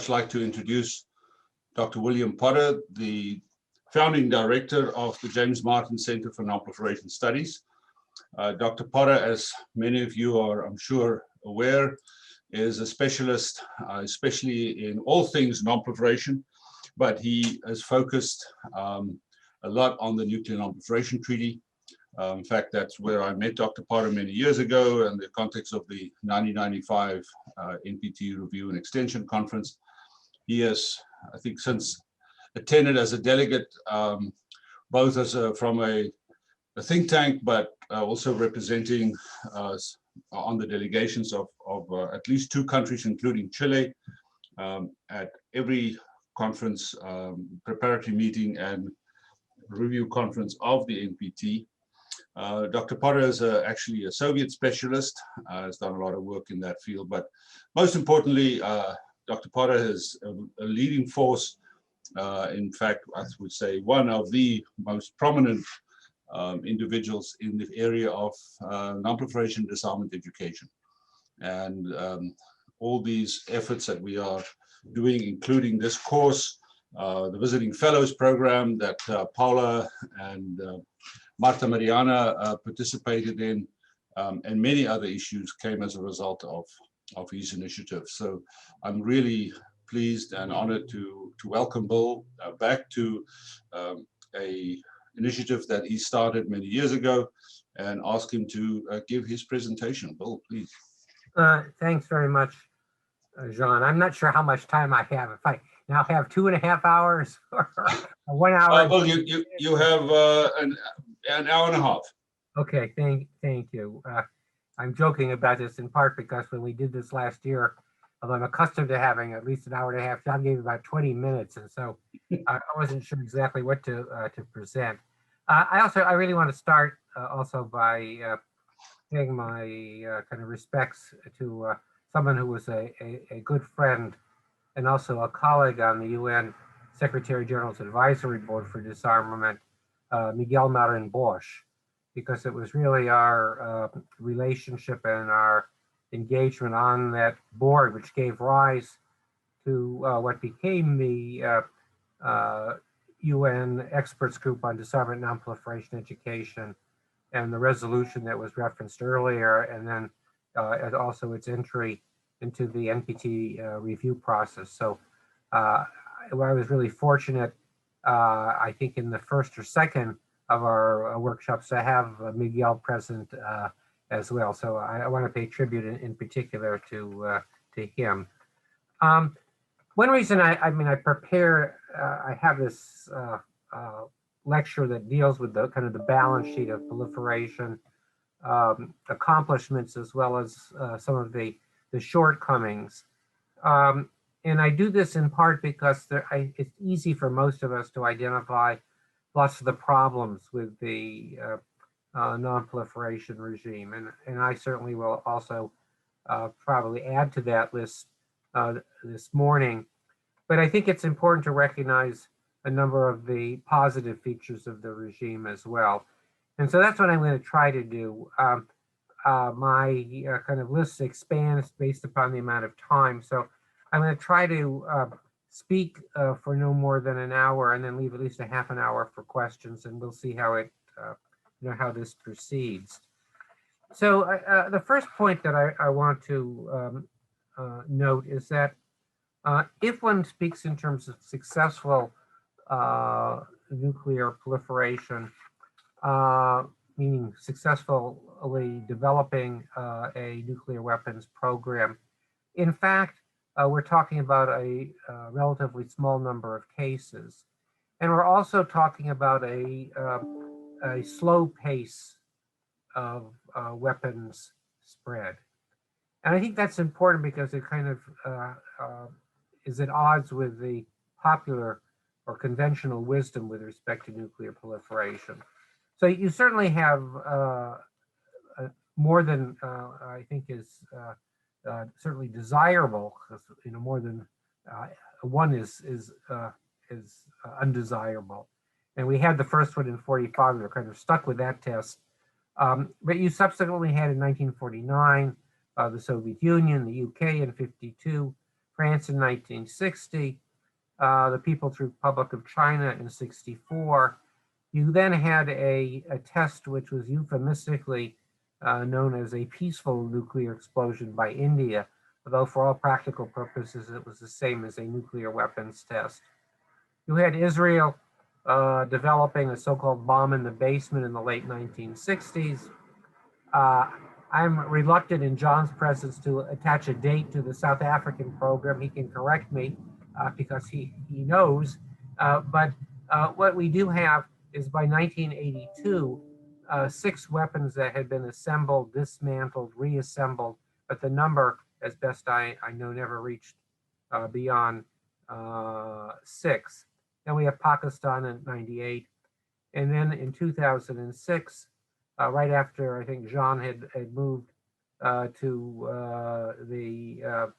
much like to introduce Dr. William Potter, the founding director of the James Martin Center for Nonproliferation Studies. Dr. Potter, as many of you are, I'm sure, aware, is a specialist, especially in all things nonproliferation, but he has focused a lot on the Nuclear Non-Proliferation Treaty. In fact, that's where I met Dr. Potter many years ago in the context of the 1995 NPT Review and Extension Conference. He has, I think, since attended as a delegate, both as from a think tank, but also representing on the delegations of at least 2 countries, including Chile, at every conference, preparatory meeting and review conference of the NPT. Dr. Potter is actually a Soviet specialist, has done a lot of work in that field, but most importantly, Dr. Potter is a leading force, in fact, I would say one of the most prominent individuals in the area of non-proliferation disarmament education. And all these efforts that we are doing, including this course, the Visiting Fellows program that Paula and Marta Mariana participated in, and many other issues came as a result of his initiative. So I'm really pleased and honored to welcome Bill back to a initiative that he started many years ago, and ask him to give his presentation. Bill, please. Thanks very much, Jean. I'm not sure how much time I have. If I now have 2.5 hours or 1 hour. Well, you have an hour and a half. Okay, thank you. I'm joking about this in part because when we did this last year, although I'm accustomed to having at least an hour and a half, John gave about 20 minutes, and so I wasn't sure exactly what to present. I really want to start also by paying my kind of respects to someone who was a good friend and also a colleague on the UN Secretary General's Advisory Board for Disarmament, Miguel Marin Bosch, because it was really our relationship and our engagement on that board which gave rise to what became the UN Experts Group on Disarmament and Non-Proliferation Education, and the resolution that was referenced earlier, and then also its entry into the NPT review process. So I was really fortunate, I think in the first or second of our workshops, to have Miguel present as well. So I want to pay tribute in particular to him. One reason I prepare, I have this lecture that deals with the kind of the balance sheet of proliferation accomplishments, as well as some of the shortcomings. And I do this in part because it's easy for most of us to identify lots of the problems with the non-proliferation regime. And I certainly will also probably add to that list this morning. But I think it's important to recognize a number of the positive features of the regime as well. And so that's what I'm going to try to do. My kind of list expands based upon the amount of time. So I'm going to try to speak for no more than an hour, and then leave at least a half an hour for questions, and we'll see how it, how this proceeds. So the first point that I want to note is that if one speaks in terms of successful nuclear proliferation, meaning successfully developing a nuclear weapons program, in fact, we're talking about a relatively small number of cases. And we're also talking about a slow pace of weapons spread. And I think that's important because it kind of is at odds with the popular or conventional wisdom with respect to nuclear proliferation. So you certainly have more than I think is certainly desirable, because more than one is undesirable. And we had the first one in 45. We were kind of stuck with that test. But you subsequently had in 1949 the Soviet Union, the UK in 52, France in 1960, the People's Republic of China in 64. You then had a test which was euphemistically known as a peaceful nuclear explosion by India, although for all practical purposes, it was the same as a nuclear weapons test. You had Israel developing a so-called bomb in the basement in the late 1960s. I'm reluctant in John's presence to attach a date to the South African program. He can correct me because he knows. But what we do have is by 1982, 6 weapons that had been assembled, dismantled, reassembled, but the number, as best I know, never reached beyond 6. Then we have Pakistan in 98. And then in 2006, right after I think Jean had moved to the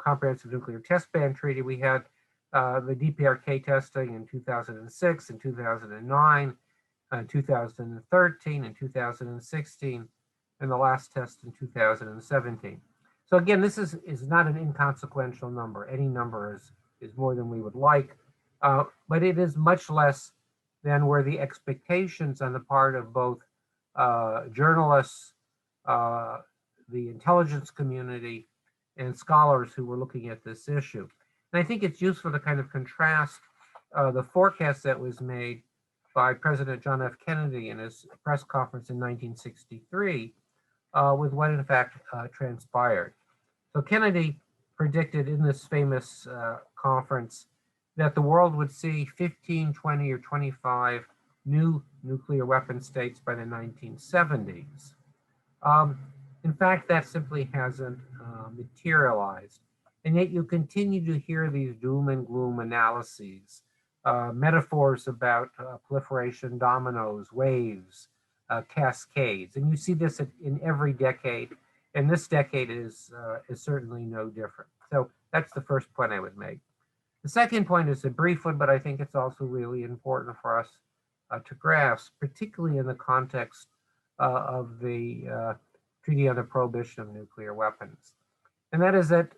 Comprehensive Nuclear Test Ban Treaty, we had the DPRK testing in 2006 and 2009, 2013 and 2016, and the last test in 2017. So again, this is not an inconsequential number. Any number is more than we would like, but it is much less than were the expectations on the part of both journalists, the intelligence community, and scholars who were looking at this issue. And I think it's useful to kind of contrast the forecast that was made by President John F. Kennedy in his press conference in 1963 with what in fact transpired. So Kennedy predicted in this famous conference that the world would see 15, 20, or 25 new nuclear weapon states by the 1970s. In fact, that simply hasn't materialized. And yet you continue to hear these doom and gloom analyses, metaphors about proliferation dominoes, waves, cascades. And you see this in every decade. And this decade is certainly no different. So that's the first point I would make. The second point is a brief one, but I think it's also really important for us to grasp, particularly in the context of the Treaty on the Prohibition of Nuclear Weapons. And that is that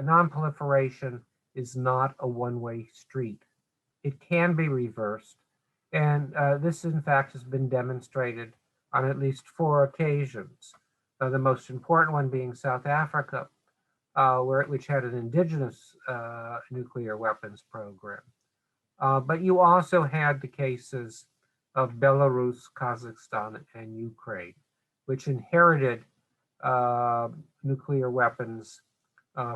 non-proliferation is not a one-way street. It can be reversed. And this, in fact, has been demonstrated on at least 4 occasions. The most important one being South Africa, which had an indigenous nuclear weapons program. But you also had the cases of Belarus, Kazakhstan, and Ukraine, which inherited nuclear weapons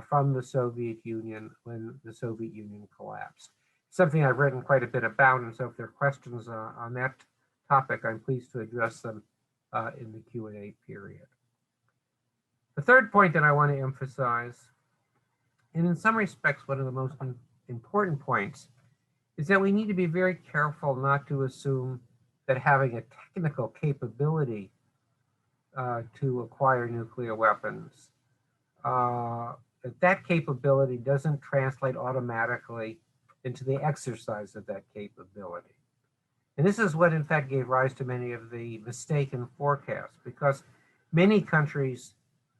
from the Soviet Union when the Soviet Union collapsed. Something I've written quite a bit about, and so if there are questions on that topic, I'm pleased to address them in the Q&A period. The third point that I want to emphasize, and in some respects one of the most important points, is that we need to be very careful not to assume that having a technical capability to acquire nuclear weapons, that capability doesn't translate automatically into the exercise of that capability. And this is what in fact gave rise to many of the mistaken forecasts, because many countries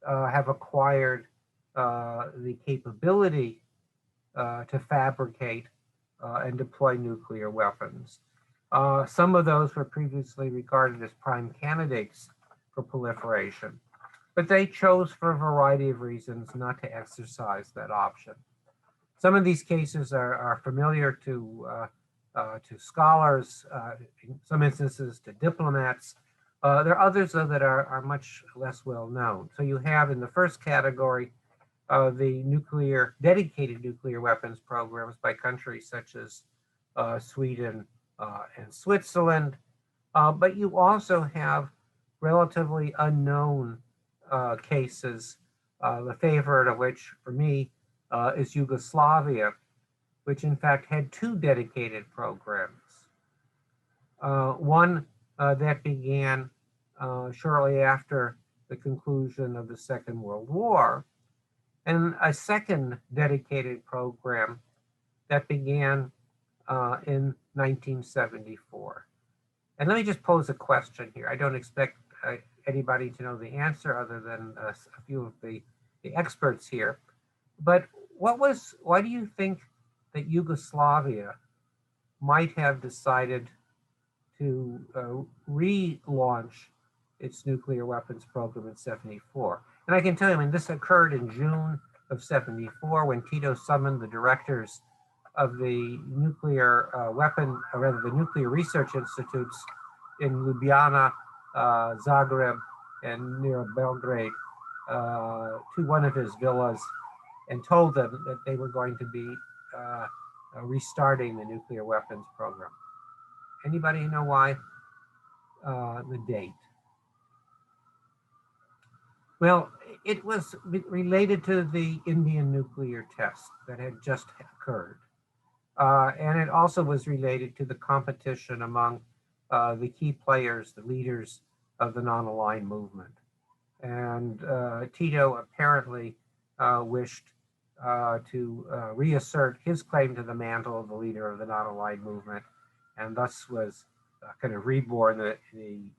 have acquired the capability to fabricate and deploy nuclear weapons. Some of those were previously regarded as prime candidates for proliferation, but they chose for a variety of reasons not to exercise that option. Some of these cases are familiar to scholars, in some instances to diplomats. There are others, though, that are much less well known. So you have in the first category the dedicated nuclear weapons programs by countries such as Sweden and Switzerland. But you also have relatively unknown cases, the favorite of which for me is Yugoslavia, which in fact had 2 dedicated programs. One that began shortly after the conclusion of the Second World War, and a second dedicated program that began in 1974. And let me just pose a question here. I don't expect anybody to know the answer other than a few of the experts here. But why do you think that Yugoslavia might have decided to relaunch its nuclear weapons program in '74? And I can tell you, I mean, this occurred in June of '74 when Tito summoned the directors of the nuclear the nuclear research institutes in Ljubljana, Zagreb, and near Belgrade to one of his villas and told them that they were going to be restarting the nuclear weapons program. Anybody know why? The date. Well, it was related to the Indian nuclear test that had just occurred. And it also was related to the competition among the key players, the leaders of the non-aligned movement. And Tito apparently wished to reassert his claim to the mantle of the leader of the non-aligned movement, and thus was kind of reborn the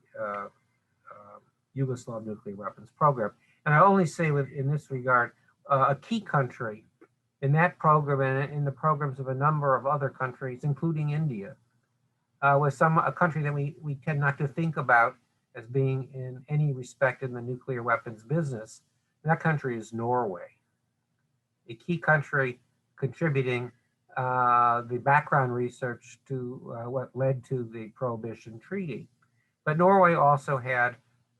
Yugoslav nuclear weapons program. And I only say in this regard, a key country in that program and in the programs of a number of other countries, including India, was a country that we tend not to think about as being in any respect in the nuclear weapons business. And that country is Norway, a key country contributing the background research to what led to the Prohibition Treaty. But Norway also had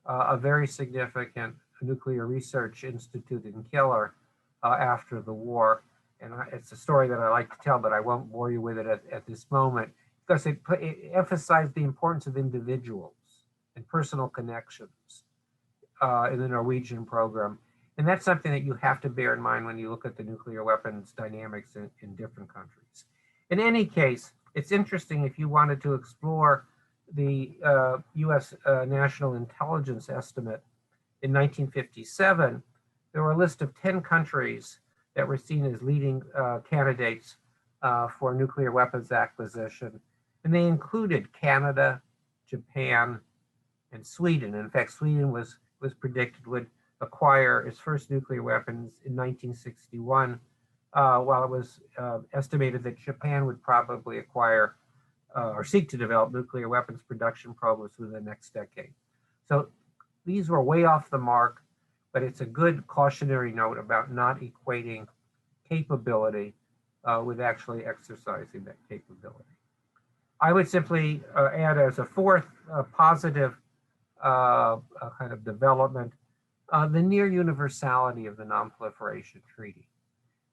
a very significant nuclear research institute in Kjeller after the war. And it's a story that I like to tell, but I won't bore you with it at this moment, because it emphasized the importance of individuals and personal connections in the Norwegian program. And that's something that you have to bear in mind when you look at the nuclear weapons dynamics in different countries. In any case, it's interesting if you wanted to explore the US National Intelligence Estimate in 1957, there were a list of 10 countries that were seen as leading candidates for nuclear weapons acquisition. And they included Canada, Japan, and Sweden. In fact, Sweden was predicted would acquire its first nuclear weapons in 1961, while it was estimated that Japan would probably acquire or seek to develop nuclear weapons production programs within the next decade. So these were way off the mark, but it's a good cautionary note about not equating capability with actually exercising that capability. I would simply add as a fourth positive kind of development, the near universality of the Non-Proliferation Treaty.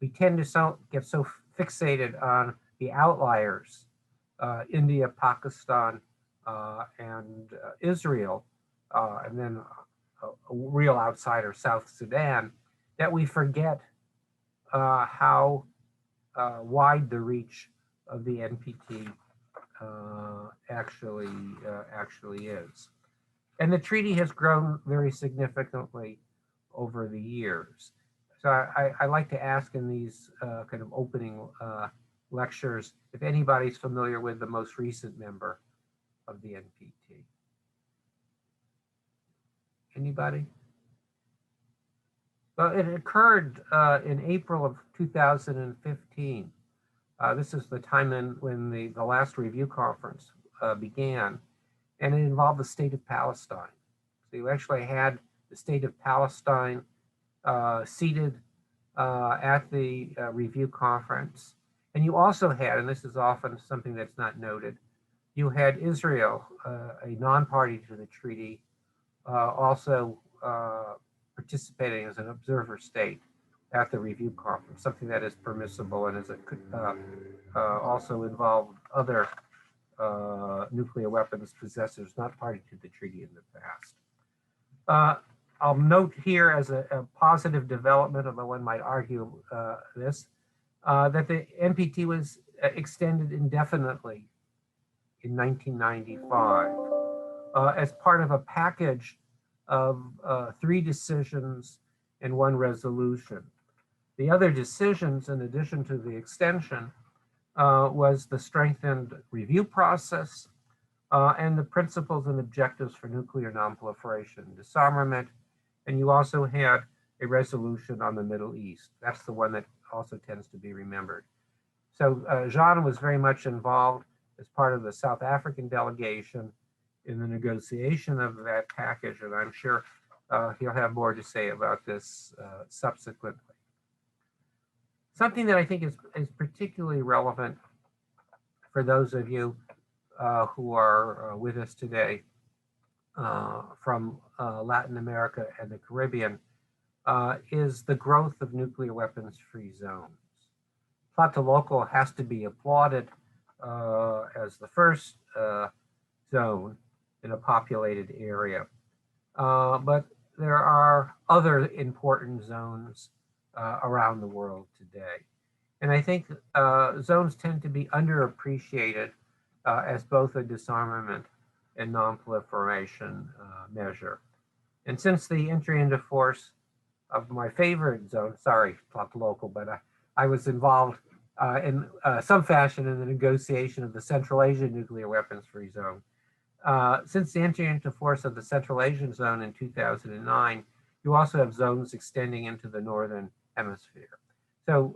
We tend to get so fixated on the outliers, India, Pakistan, and Israel, and then a real outsider, South Sudan, that we forget how wide the reach of the NPT actually is. And the treaty has grown very significantly over the years. So I like to ask in these kind of opening lectures if anybody's familiar with the most recent member of the NPT. Anybody? Well, it occurred in April of 2015. This is the time when the last review conference began, and it involved the state of Palestine. So you actually had the state of Palestine seated at the review conference. And you also had, and this is often something that's not noted, you had Israel, a non-party to the treaty, also participating as an observer state at the review conference, something that is permissible and is also involved other nuclear weapons possessors not party to the treaty in the past. I'll note here as a positive development, although one might argue this, that the NPT was extended indefinitely in 1995 as part of a package of 3 decisions and 1 resolution. The other decisions, in addition to the extension, was the strengthened review process and the principles and objectives for nuclear nonproliferation and disarmament. And you also had a resolution on the Middle East. That's the one that also tends to be remembered. So Jean was very much involved as part of the South African delegation in the negotiation of that package, and I'm sure he'll have more to say about this subsequently. Something that I think is particularly relevant for those of you who are with us today from Latin America and the Caribbean is the growth of nuclear weapons-free zones. Tlatelolco has to be applauded as the first zone in a populated area. But there are other important zones around the world today. And I think zones tend to be underappreciated as both a disarmament and non-proliferation measure. And since the entry into force of my favorite zone, sorry, Tlatelolco, but I was involved in some fashion in the negotiation of the Central Asian nuclear weapons-free zone. Since the entry into force of the Central Asian zone in 2009, you also have zones extending into the Northern Hemisphere. So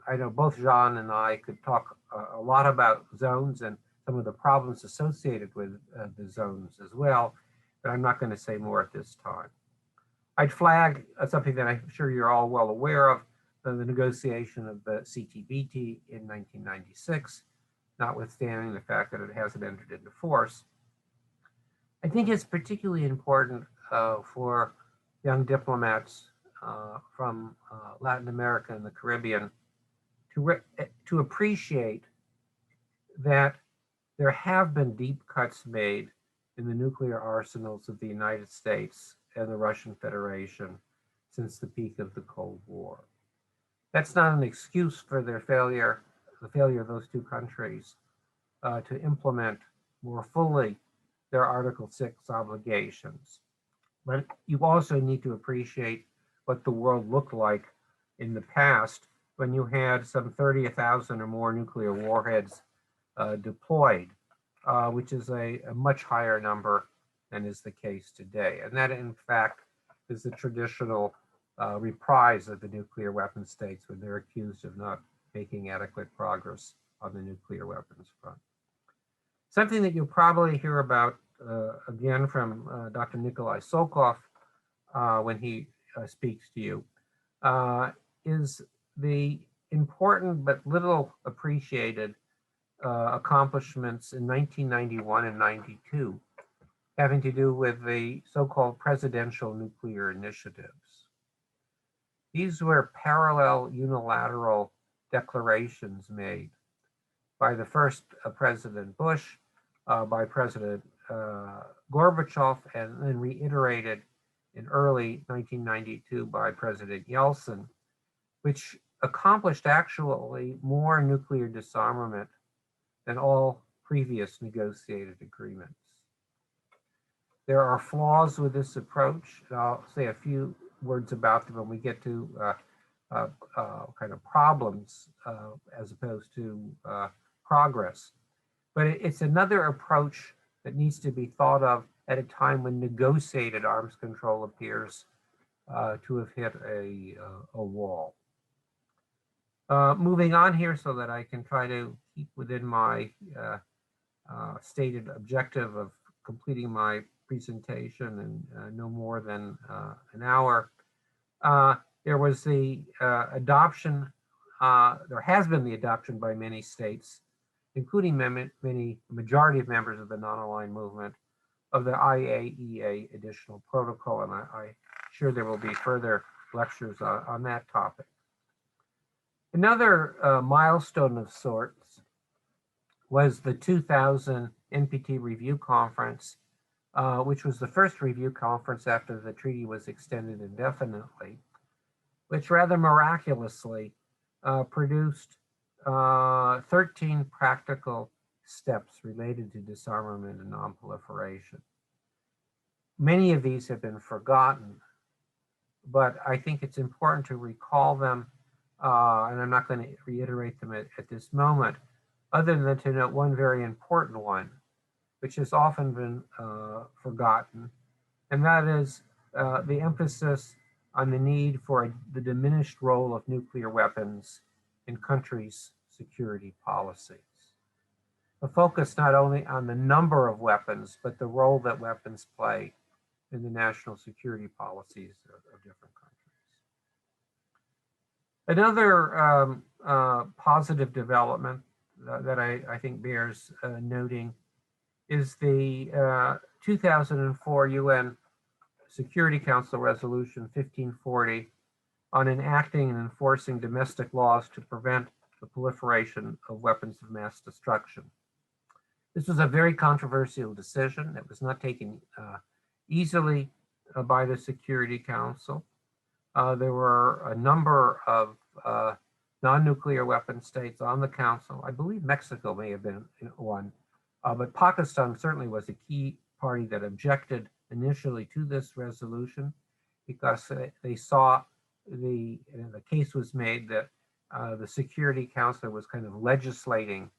I know both Jean and I could talk a lot about zones and some of the problems associated with the zones as well, but I'm not going to say more at this time. I'd flag something that I'm sure you're all well aware of, the negotiation of the CTBT in 1996, notwithstanding the fact that it hasn't entered into force. I think it's particularly important for young diplomats from Latin America and the Caribbean to appreciate that there have been deep cuts made in the nuclear arsenals of the United States and the Russian Federation since the peak of the Cold War. That's not an excuse for their failure, the failure of those two countries to implement more fully their Article 6 obligations. But you also need to appreciate what the world looked like in the past when you had some 30,000 or more nuclear warheads deployed, which is a much higher number than is the case today. And that, in fact, is the traditional reprise of the nuclear weapon states when they're accused of not making adequate progress on the nuclear weapons front. Something that you'll probably hear about again from Dr. Nikolai Sokov when he speaks to you is the important but little appreciated accomplishments in 1991 and 92 having to do with the so-called presidential nuclear initiatives. These were parallel unilateral declarations made by the first President Bush, by President Gorbachev, and then reiterated in early 1992 by President Yeltsin, which accomplished actually more nuclear disarmament than all previous negotiated agreements. There are flaws with this approach, and I'll say a few words about them when we get to kind of problems as opposed to progress. But it's another approach that needs to be thought of at a time when negotiated arms control appears to have hit a wall. Moving on here so that I can try to keep within my stated objective of completing my presentation in no more than an hour. There was the adoption, there has been the adoption by many states, including many majority of members of the non-aligned movement, of the IAEA additional protocol, and I'm sure there will be further lectures on that topic. Another milestone of sorts was the 2000 NPT Review Conference, which was the first review conference after the treaty was extended indefinitely, which rather miraculously produced 13 practical steps related to disarmament and non-proliferation. Many of these have been forgotten, but I think it's important to recall them, and I'm not going to reiterate them at this moment, other than to note one very important one, which has often been forgotten, and that is the emphasis on the need for the diminished role of nuclear weapons in countries' security policies. A focus not only on the number of weapons, but the role that weapons play in the national security policies of different countries. Another positive development that I think bears noting is the 2004 UN Security Council Resolution 1540 on enacting and enforcing domestic laws to prevent the proliferation of weapons of mass destruction. This was a very controversial decision. It was not taken easily by the Security Council. There were a number of non-nuclear weapon states on the council. I believe Mexico may have been one, but Pakistan certainly was a key party that objected initially to this resolution because they saw the case was made that the Security Council was kind of legislating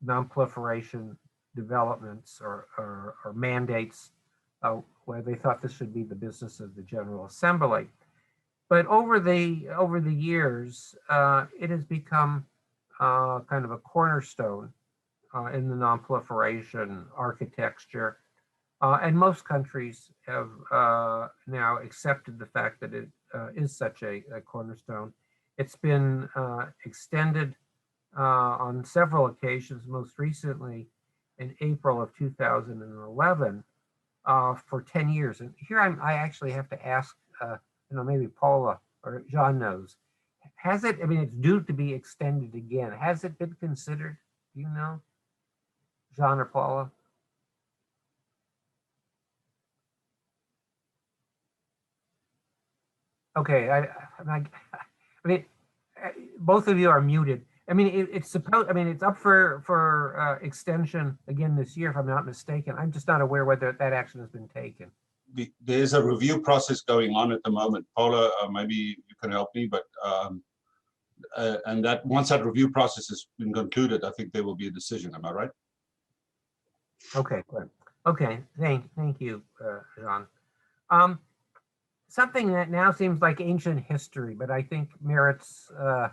non-proliferation developments or mandates where they thought this should be the business of the General Assembly. But over the years, it has become kind of a cornerstone in the non-proliferation architecture. And most countries have now accepted the fact that it is such a cornerstone. It's been extended on several occasions, most recently in April of 2011 for 10 years. And here I actually have to ask, maybe Paula or John knows, has it, it's due to be extended again. Has it been considered, do you know, John or Paula? Okay, both of you are muted. It's supposed. It's up for extension again this year, if I'm not mistaken. I'm just not aware whether that action has been taken. There's a review process going on at the moment. Paula, maybe you can help me, but and that once that review process has been concluded, I think there will be a decision. Am I right? Okay, good. Okay, thank you, Jean. Something that now seems like ancient history, but I think merits a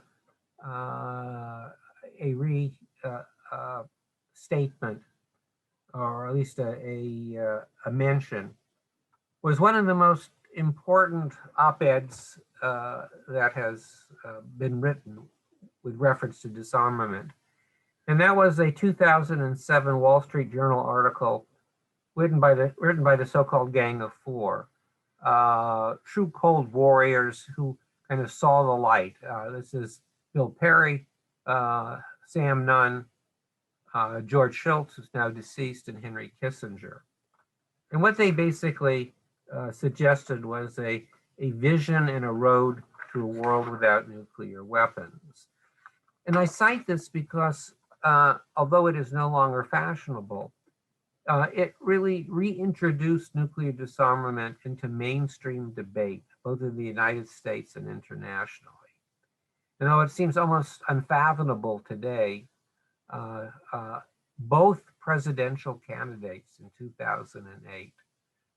restatement, or at least a mention, was one of the most important op-eds that has been written with reference to disarmament. And that was a 2007 Wall Street Journal article written by the so-called Gang of Four. True cold warriors who kind of saw the light. This is Bill Perry, Sam Nunn, George Shultz, who's now deceased, and Henry Kissinger. And what they basically suggested was a vision and a road to a world without nuclear weapons. And I cite this because although it is no longer fashionable, it really reintroduced nuclear disarmament into mainstream debate, both in the United States and internationally. And though it seems almost unfathomable today, both presidential candidates in 2008,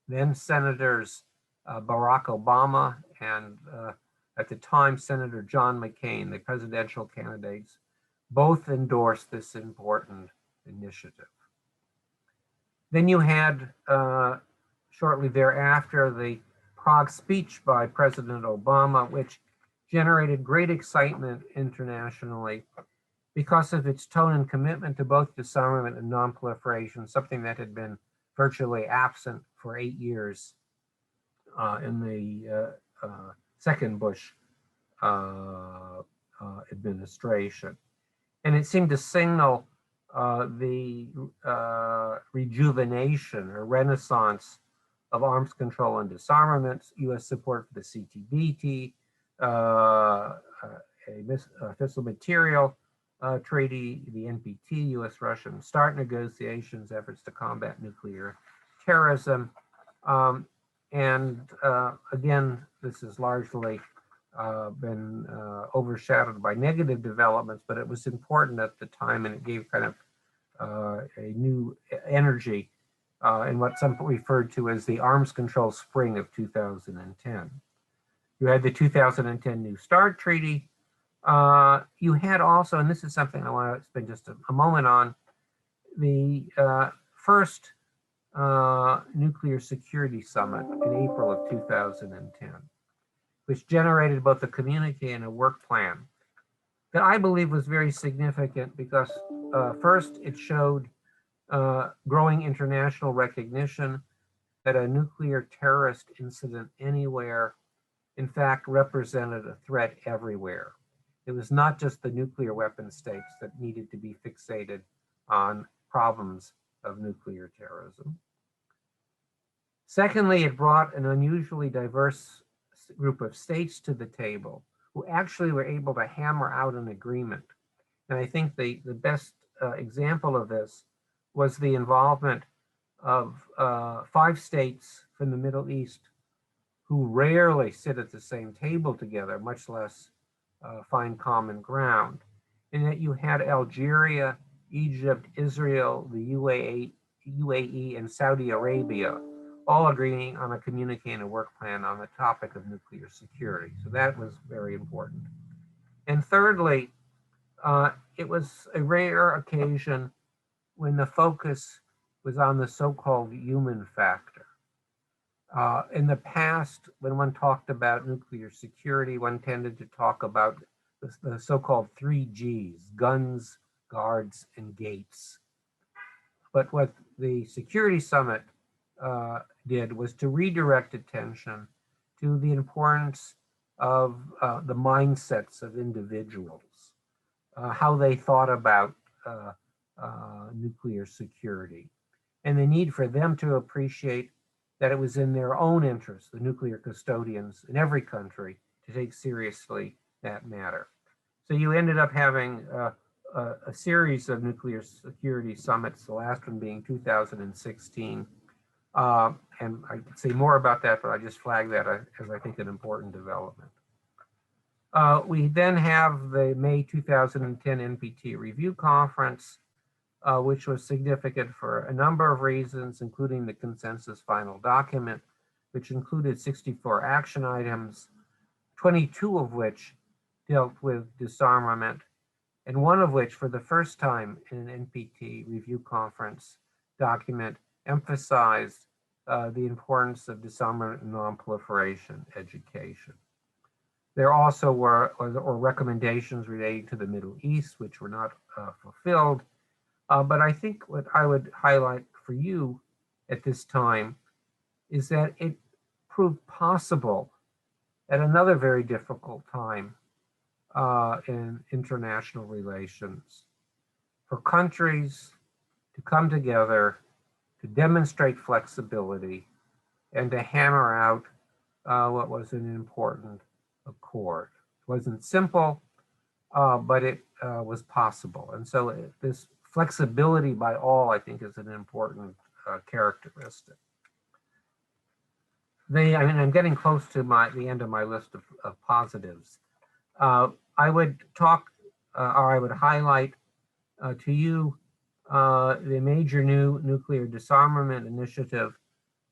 then Senators Barack Obama and at the time Senator John McCain, the presidential candidates, both endorsed this important initiative. Then you had, shortly thereafter, the Prague speech by President Obama, which generated great excitement internationally because of its tone and commitment to both disarmament and non-proliferation, something that had been virtually absent for 8 years in the second Bush administration. And it seemed to signal the rejuvenation or renaissance of arms control and disarmament, U.S. support for the CTBT, a fissile material treaty, the NPT, U.S.-Russian START negotiations, efforts to combat nuclear terrorism. Again, this has largely been overshadowed by negative developments, but it was important at the time, and it gave kind of a new energy in what some referred to as the arms control spring of 2010. You had the 2010 New START Treaty. You had also, and this is something I want to spend just a moment on, the first Nuclear Security Summit in April of 2010, which generated both a communique and a work plan that I believe was very significant because first, it showed growing international recognition that a nuclear terrorist incident anywhere, in fact, represented a threat everywhere. It was not just the nuclear weapon states that needed to be fixated on problems of nuclear terrorism. Secondly, it brought an unusually diverse group of states to the table who actually were able to hammer out an agreement. And I think the best example of this was the involvement of 5 states from the Middle East who rarely sit at the same table together, much less find common ground. And that you had Algeria, Egypt, Israel, the UAE, and Saudi Arabia all agreeing on a communique and a work plan on the topic of nuclear security. So that was very important. And thirdly, it was a rare occasion when the focus was on the so-called human factor. In the past, when one talked about nuclear security, one tended to talk about the so-called 3 Gs, guns, guards, and gates. But what the Security Summit did was to redirect attention to the importance of the mindsets of individuals, how they thought about nuclear security, and the need for them to appreciate that it was in their own interest, the nuclear custodians in every country, to take seriously that matter. So you ended up having a series of nuclear security summits, the last one being 2016. And I could say more about that, but I just flag that as I think an important development. We then have the May 2010 NPT Review Conference, which was significant for a number of reasons, including the consensus final document, which included 64 action items, 22 of which dealt with disarmament, and one of which, for the first time in an NPT Review Conference document, emphasized the importance of disarmament and non-proliferation education. There also were recommendations relating to the Middle East, which were not fulfilled. But I think what I would highlight for you at this time is that it proved possible at another very difficult time in international relations for countries to come together, to demonstrate flexibility, and to hammer out what was an important accord. It wasn't simple, but it was possible. And so this flexibility by all, I think, is an important characteristic. I'm getting close to the end of my list of positives. I would talk, or I would highlight to you the major new nuclear disarmament initiative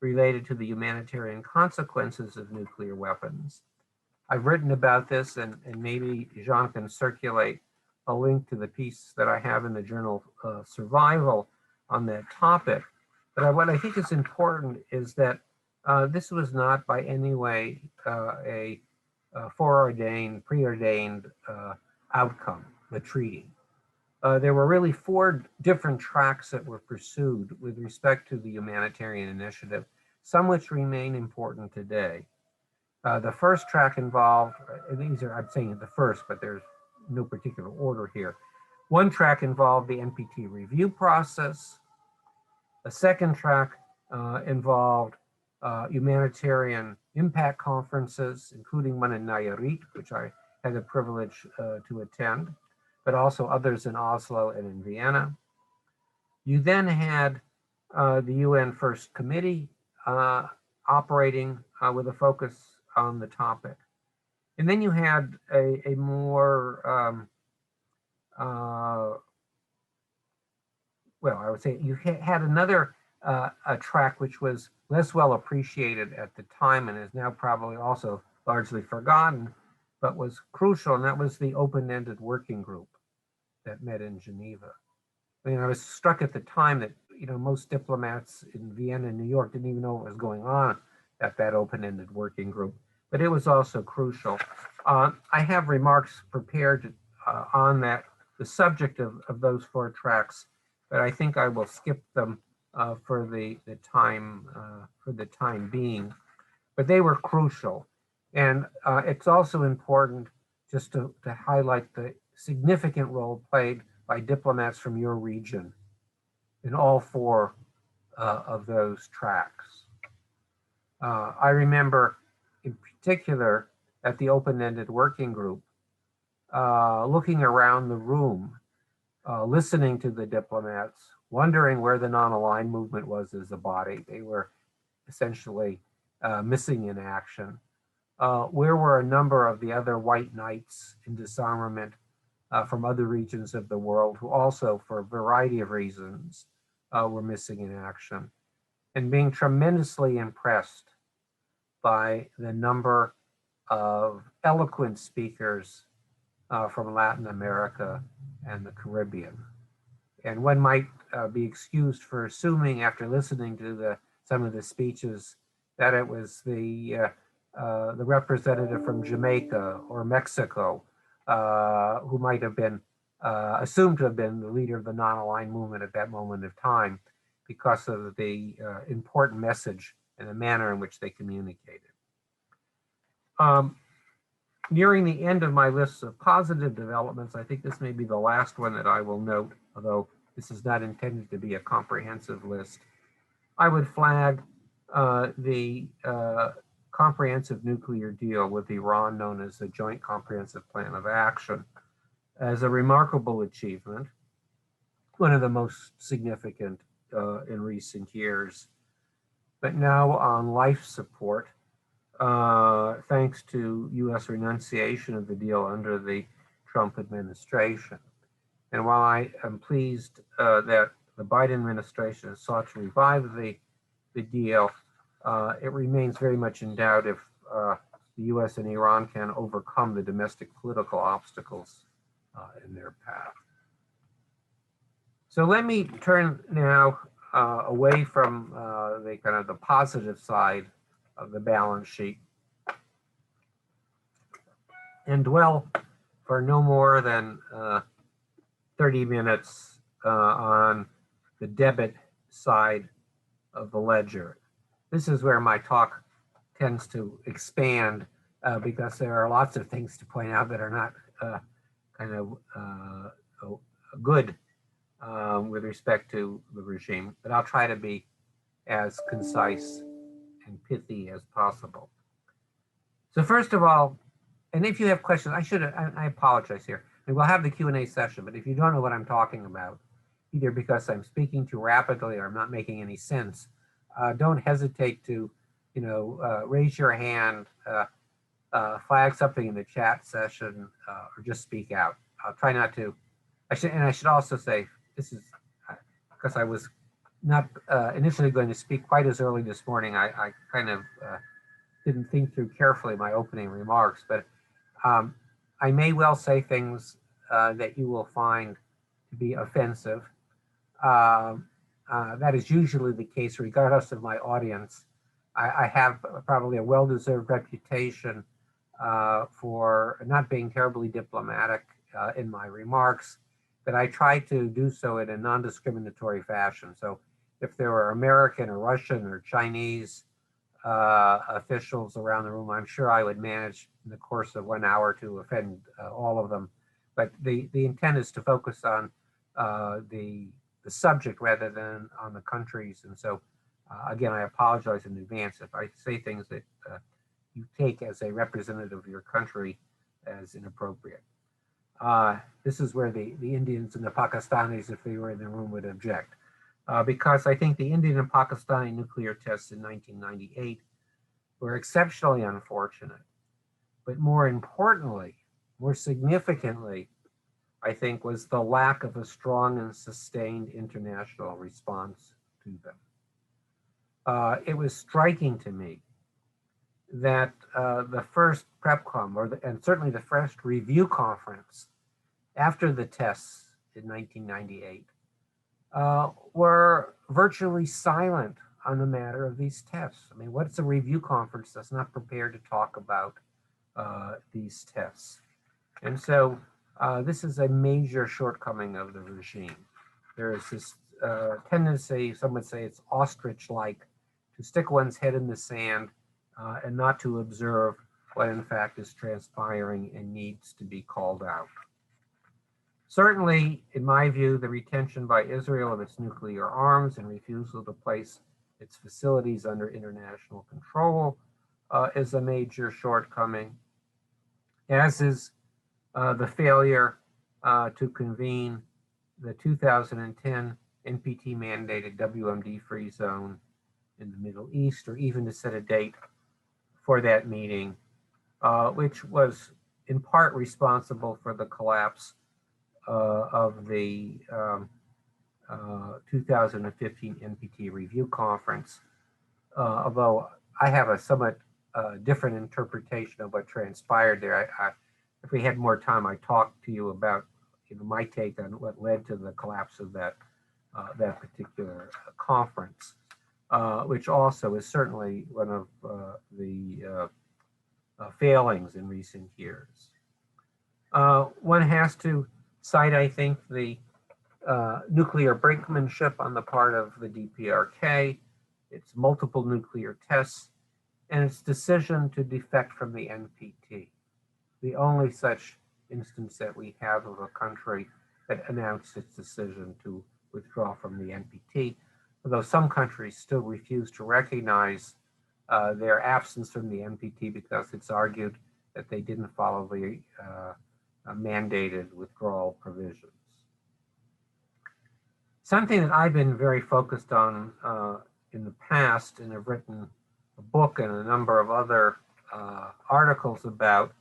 related to the humanitarian consequences of nuclear weapons. I've written about this, and maybe Jean can circulate a link to the piece that I have in the journal Survival on that topic. But what I think is important is that this was not by any way a preordained outcome, the treaty. There were really 4 different tracks that were pursued with respect to the humanitarian initiative, some which remain important today. The first track involved, I'm saying the first, but there's no particular order here. One track involved the NPT review process. A second track involved humanitarian impact conferences, including one in Nayarit, which I had the privilege to attend, but also others in Oslo and in Vienna. You then had the UN First Committee operating with a focus on the topic. And then you had a more, I would say you had another a track which was less well appreciated at the time and is now probably also largely forgotten, but was crucial, and that was the open-ended working group that met in Geneva. I mean, I was struck at the time that, most diplomats in Vienna and New York didn't even know what was going on at that open-ended working group, but it was also crucial. I have remarks prepared on that, the subject of those 4 tracks, but I think I will skip them for the time being. But they were crucial, and it's also important just to highlight the significant role played by diplomats from your region in all 4 of those tracks. I remember in particular at the open-ended working group, looking around the room, listening to the diplomats, wondering where the non-aligned movement was as a body. They were essentially missing in action. Where were a number of the other white knights in disarmament from other regions of the world who also, for a variety of reasons, were missing in action, and being tremendously impressed by the number of eloquent speakers from Latin America and the Caribbean. And one might be excused for assuming, after listening to some of the speeches, that it was the representative from Jamaica or Mexico who might have been assumed to have been the leader of the non-aligned movement at that moment of time because of the important message and the manner in which they communicated. Nearing the end of my list of positive developments, I think this may be the last one that I will note, although this is not intended to be a comprehensive list. I would flag the comprehensive nuclear deal with Iran, known as the Joint Comprehensive Plan of Action, as a remarkable achievement, one of the most significant in recent years. But now on life support, thanks to U.S. renunciation of the deal under the Trump administration. And while I am pleased that the Biden administration has sought to revive the deal, it remains very much in doubt if the U.S. and Iran can overcome the domestic political obstacles in their path. So let me turn now away from the kind of the positive side of the balance sheet and dwell for no more than 30 minutes on the debit side of the ledger. This is where my talk tends to expand because there are lots of things to point out that are not good with respect to the regime, but I'll try to be as concise and pithy as possible. So first of all, and if you have questions, I apologize here. And we'll have the Q&A session, but if you don't know what I'm talking about, either because I'm speaking too rapidly or I'm not making any sense, don't hesitate to, raise your hand, flag something in the chat session, or just speak out. I'll try not to. I should also say, this is because I was not initially going to speak quite as early this morning. I kind of didn't think through carefully my opening remarks, but I may well say things that you will find to be offensive. That is usually the case regardless of my audience. I have probably a well-deserved reputation for not being terribly diplomatic in my remarks, but I try to do so in a non-discriminatory fashion. So if there are American or Russian or Chinese officials around the room, I'm sure I would manage in the course of 1 hour to offend all of them. But the intent is to focus on the subject rather than on the countries. And so, again, I apologize in advance if I say things that you take as a representative of your country as inappropriate. This is where the Indians and the Pakistanis, if they were in the room, would object. Because I think the Indian and Pakistani nuclear tests in 1998 were exceptionally unfortunate. But more importantly, more significantly, I think, was the lack of a strong and sustained international response to them. it was striking to me that the first PrepCom, and certainly the first review conference after the tests in 1998, were virtually silent on the matter of these tests. I mean, what's a review conference that's not prepared to talk about these tests? And so this is a major shortcoming of the regime. There is this tendency, some would say it's ostrich-like, to stick one's head in the sand and not to observe what in fact is transpiring and needs to be called out. Certainly, in my view, the retention by Israel of its nuclear arms and refusal to place its facilities under international control is a major shortcoming, as is the failure to convene the 2010 NPT-mandated WMD-free zone in the Middle East, or even to set a date for that meeting, which was in part responsible for the collapse of the 2015 NPT review conference, although I have a somewhat different interpretation of what transpired there. If we had more time, I'd talk to you about my take on what led to the collapse of that particular conference, which also is certainly one of the failings in recent years. One has to cite, I think, the nuclear brinkmanship on the part of the DPRK, its multiple nuclear tests, and its decision to defect from the NPT, the only such instance that we have of a country that announced its decision to withdraw from the NPT, although some countries still refuse to recognize their absence from the NPT because it's argued that they didn't follow the mandated withdrawal provisions. Something that I've been very focused on in the past, and have written a book and a number of other articles about,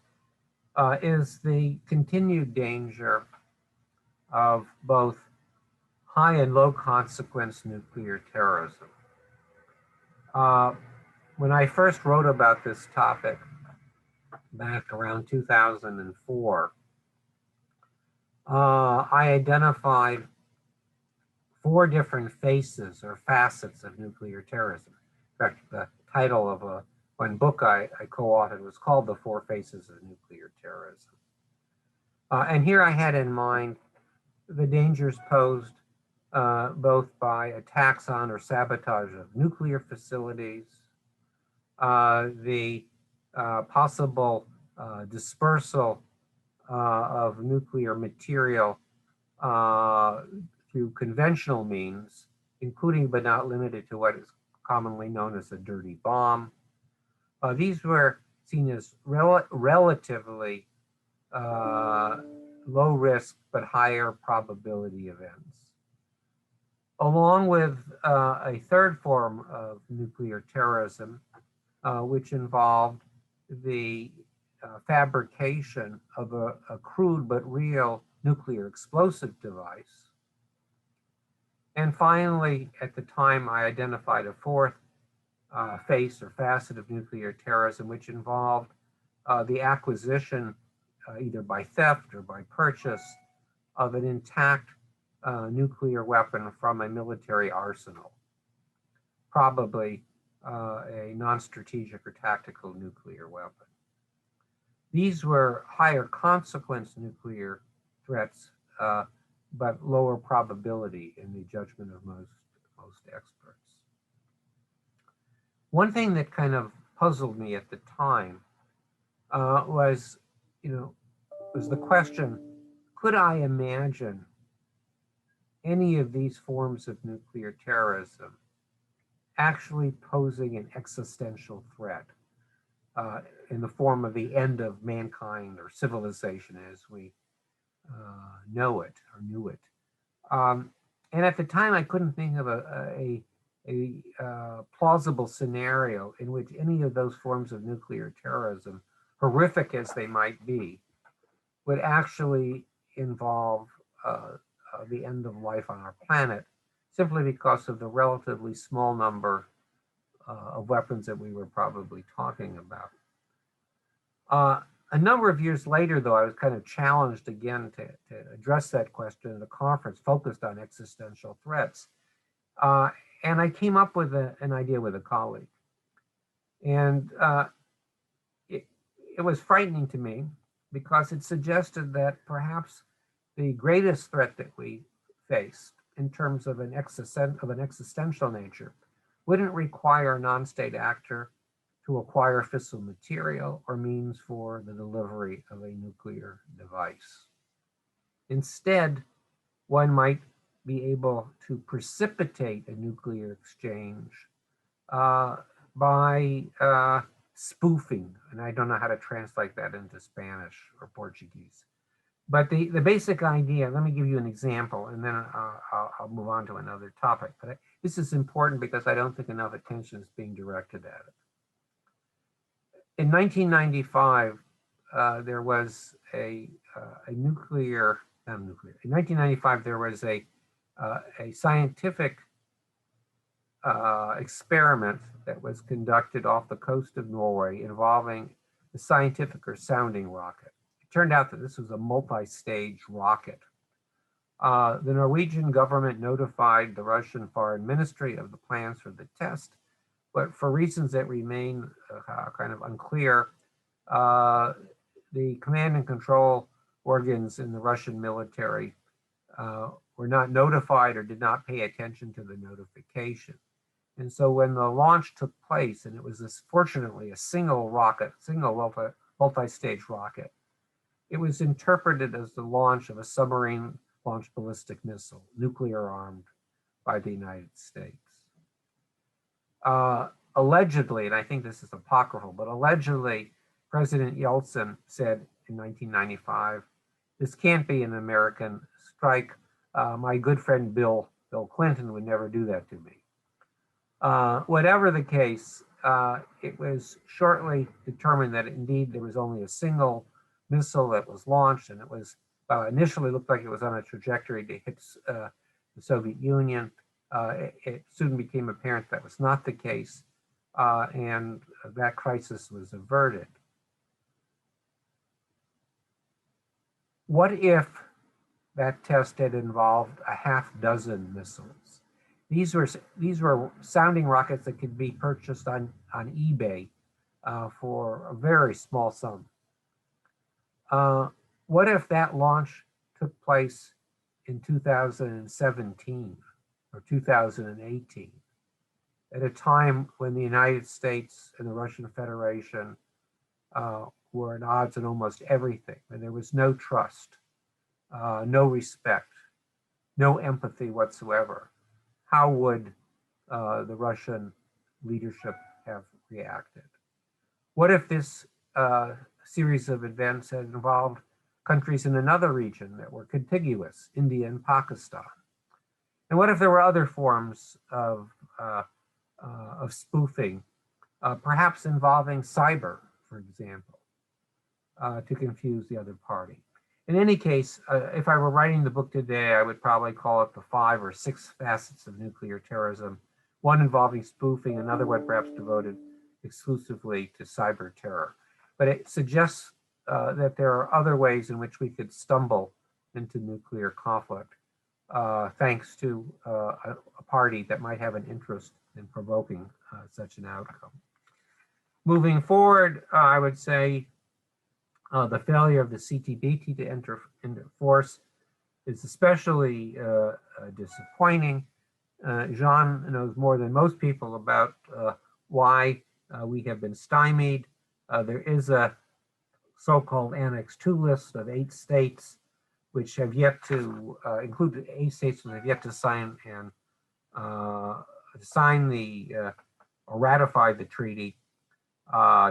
is the continued danger of both high and low consequence nuclear terrorism. When I first wrote about this topic back around 2004, I identified 4 different faces or facets of nuclear terrorism. In fact, the title of one book I co-authored was called The 4 Faces of Nuclear Terrorism. And here I had in mind the dangers posed both by attacks on or sabotage of nuclear facilities, the possible dispersal of nuclear material through conventional means, including but not limited to what is commonly known as a dirty bomb. These were seen as relatively low risk but higher probability events. Along with a third form of nuclear terrorism, which involved the fabrication of a crude but real nuclear explosive device. And finally, at the time, I identified a 4th face or facet of nuclear terrorism, which involved the acquisition, either by theft or by purchase, of an intact nuclear weapon from a military arsenal, probably a non-strategic or tactical nuclear weapon. These were higher consequence nuclear threats, but lower probability in the judgment of most experts. One thing that kind of puzzled me at the time was the question, could I imagine any of these forms of nuclear terrorism actually posing an existential threat in the form of the end of mankind or civilization as we know it or knew it. And at the time, I couldn't think of a plausible scenario in which any of those forms of nuclear terrorism, horrific as they might be, would actually involve the end of life on our planet, simply because of the relatively small number of weapons that we were probably talking about. A number of years later, though, I was kind of challenged again to address that question in a conference focused on existential threats. And I came up with an idea with a colleague. And it was frightening to me because it suggested that perhaps the greatest threat that we faced in terms of an existential nature wouldn't require a non-state actor to acquire fissile material or means for the delivery of a nuclear device. Instead, one might be able to precipitate a nuclear exchange by spoofing, and I don't know how to translate that into Spanish or Portuguese. But the basic idea, let me give you an example, and then I'll move on to another topic. But this is important because I don't think enough attention is being directed at it. In 1995, there was a nuclear, not nuclear. In 1995, there was a scientific experiment that was conducted off the coast of Norway involving the scientific or sounding rocket. It turned out that this was a multi-stage rocket. The Norwegian government notified the Russian Foreign Ministry of the plans for the test, but for reasons that remain kind of unclear, the command and control organs in the Russian military were not notified or did not pay attention to the notification. And so when the launch took place, and it was fortunately a single rocket, single multi-stage rocket, it was interpreted as the launch of a submarine-launched ballistic missile, nuclear-armed by the United States. Allegedly, and I think this is apocryphal, but allegedly, President Yeltsin said in 1995, "This can't be an American strike. My good friend Bill Clinton would never do that to me." Whatever the case, it was shortly determined that indeed there was only a single missile that was launched, and it was initially looked like it was on a trajectory to hit the Soviet Union. It soon became apparent that was not the case, and that crisis was averted. What if that test had involved a half dozen missiles? These were sounding rockets that could be purchased on eBay for a very small sum. What if that launch took place in 2017 or 2018, at a time when the United States and the Russian Federation were at odds on almost everything, and there was no trust, no respect, no empathy whatsoever? How would the Russian leadership have reacted? What if this series of events had involved countries in another region that were contiguous, India and Pakistan? And what if there were other forms of spoofing, perhaps involving cyber, for example, to confuse the other party? In any case, if I were writing the book today, I would probably call it the 5 or 6 facets of nuclear terrorism, one involving spoofing, another one perhaps devoted exclusively to cyber terror. But it suggests that there are other ways in which we could stumble into nuclear conflict, thanks to a party that might have an interest in provoking such an outcome. Moving forward, I would say the failure of the CTBT to enter into force is especially disappointing. Jean knows more than most people about why we have been stymied. There is a so-called Annex 2 list of 8 states which have yet to include 8 states that have yet to sign and or ratify the treaty.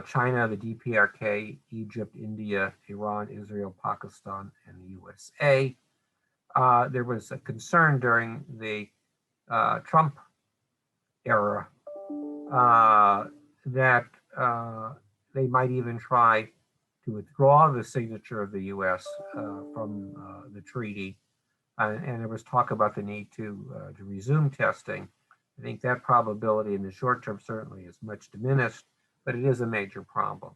China, the DPRK, Egypt, India, Iran, Israel, Pakistan, and the USA. There was a concern during the Trump era that they might even try to withdraw the signature of the US from the treaty. And there was talk about the need to resume testing. I think that probability in the short term certainly is much diminished, but it is a major problem.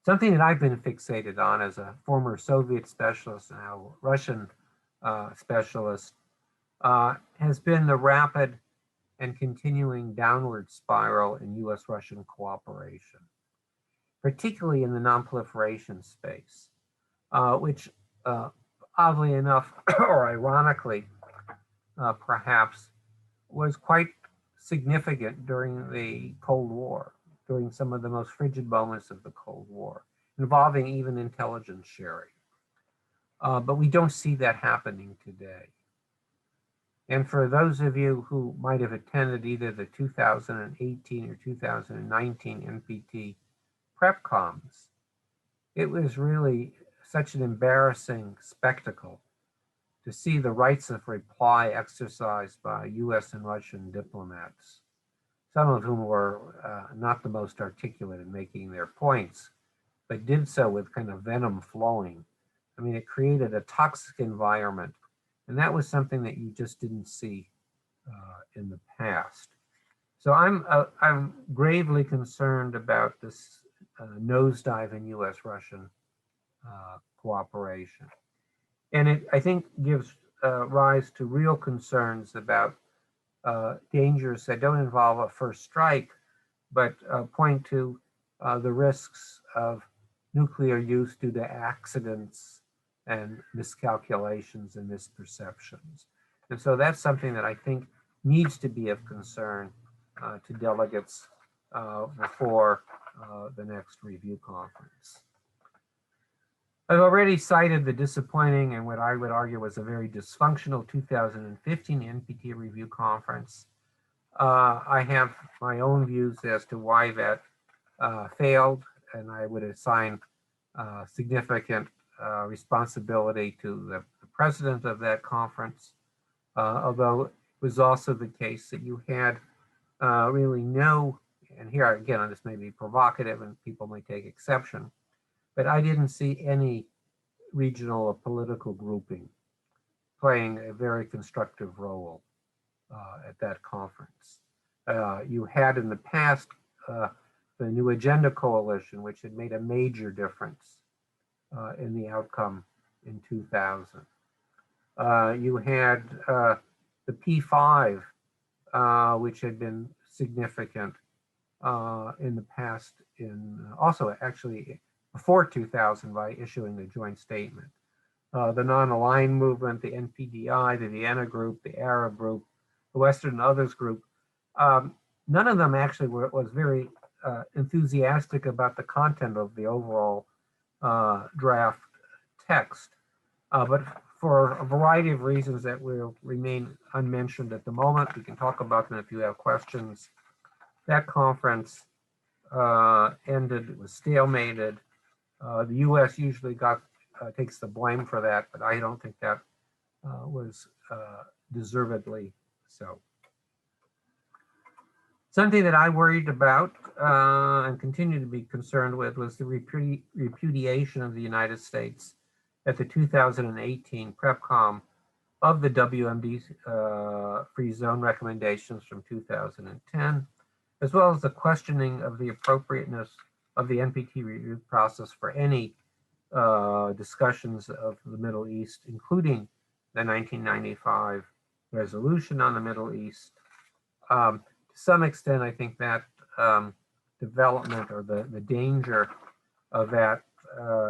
Something that I've been fixated on as a former Soviet specialist, now Russian specialist, has been the rapid and continuing downward spiral in US-Russian cooperation, particularly in the non-proliferation space, which oddly enough, or ironically, perhaps, was quite significant during the Cold War, during some of the most frigid moments of the Cold War, involving even intelligence sharing. But we don't see that happening today. And for those of you who might have attended either the 2018 or 2019 NPT PrepComs, it was really such an embarrassing spectacle to see the rights of reply exercised by US and Russian diplomats, some of whom were not the most articulate in making their points, but did so with kind of venom flowing. I mean, it created a toxic environment, and that was something that you just didn't see in the past. So I'm gravely concerned about this nosedive in US-Russian cooperation. And it, I think, gives rise to real concerns about dangers that don't involve a first strike, but point to the risks of nuclear use due to accidents and miscalculations and misperceptions. And so that's something that I think needs to be of concern to delegates before the next review conference. I've already cited the disappointing and what I would argue was a very dysfunctional 2015 NPT review conference. I have my own views as to why that failed, and I would assign significant responsibility to the president of that conference, although it was also the case that you had really no, and here again, this may be provocative and people may take exception, but I didn't see any regional or political grouping playing a very constructive role at that conference. You had in the past the New Agenda Coalition, which had made a major difference in the outcome in 2000. You had the P5, which had been significant in the past, also actually before 2000 by issuing the joint statement. The non-aligned movement, the NPDI, the Vienna group, the Arab group, the Western and Others group, none of them actually was very enthusiastic about the content of the overall draft text. But for a variety of reasons that will remain unmentioned at the moment, we can talk about them if you have questions. That conference ended, was stalemated. The US usually takes the blame for that, but I don't think that was deservedly so. Something that I worried about and continue to be concerned with was the repudiation of the United States at the 2018 PrepCom of the WMD free zone recommendations from 2010, as well as the questioning of the appropriateness of the NPT review process for any discussions of the Middle East, including the 1995 resolution on the Middle East. To some extent, I think that development or the danger of that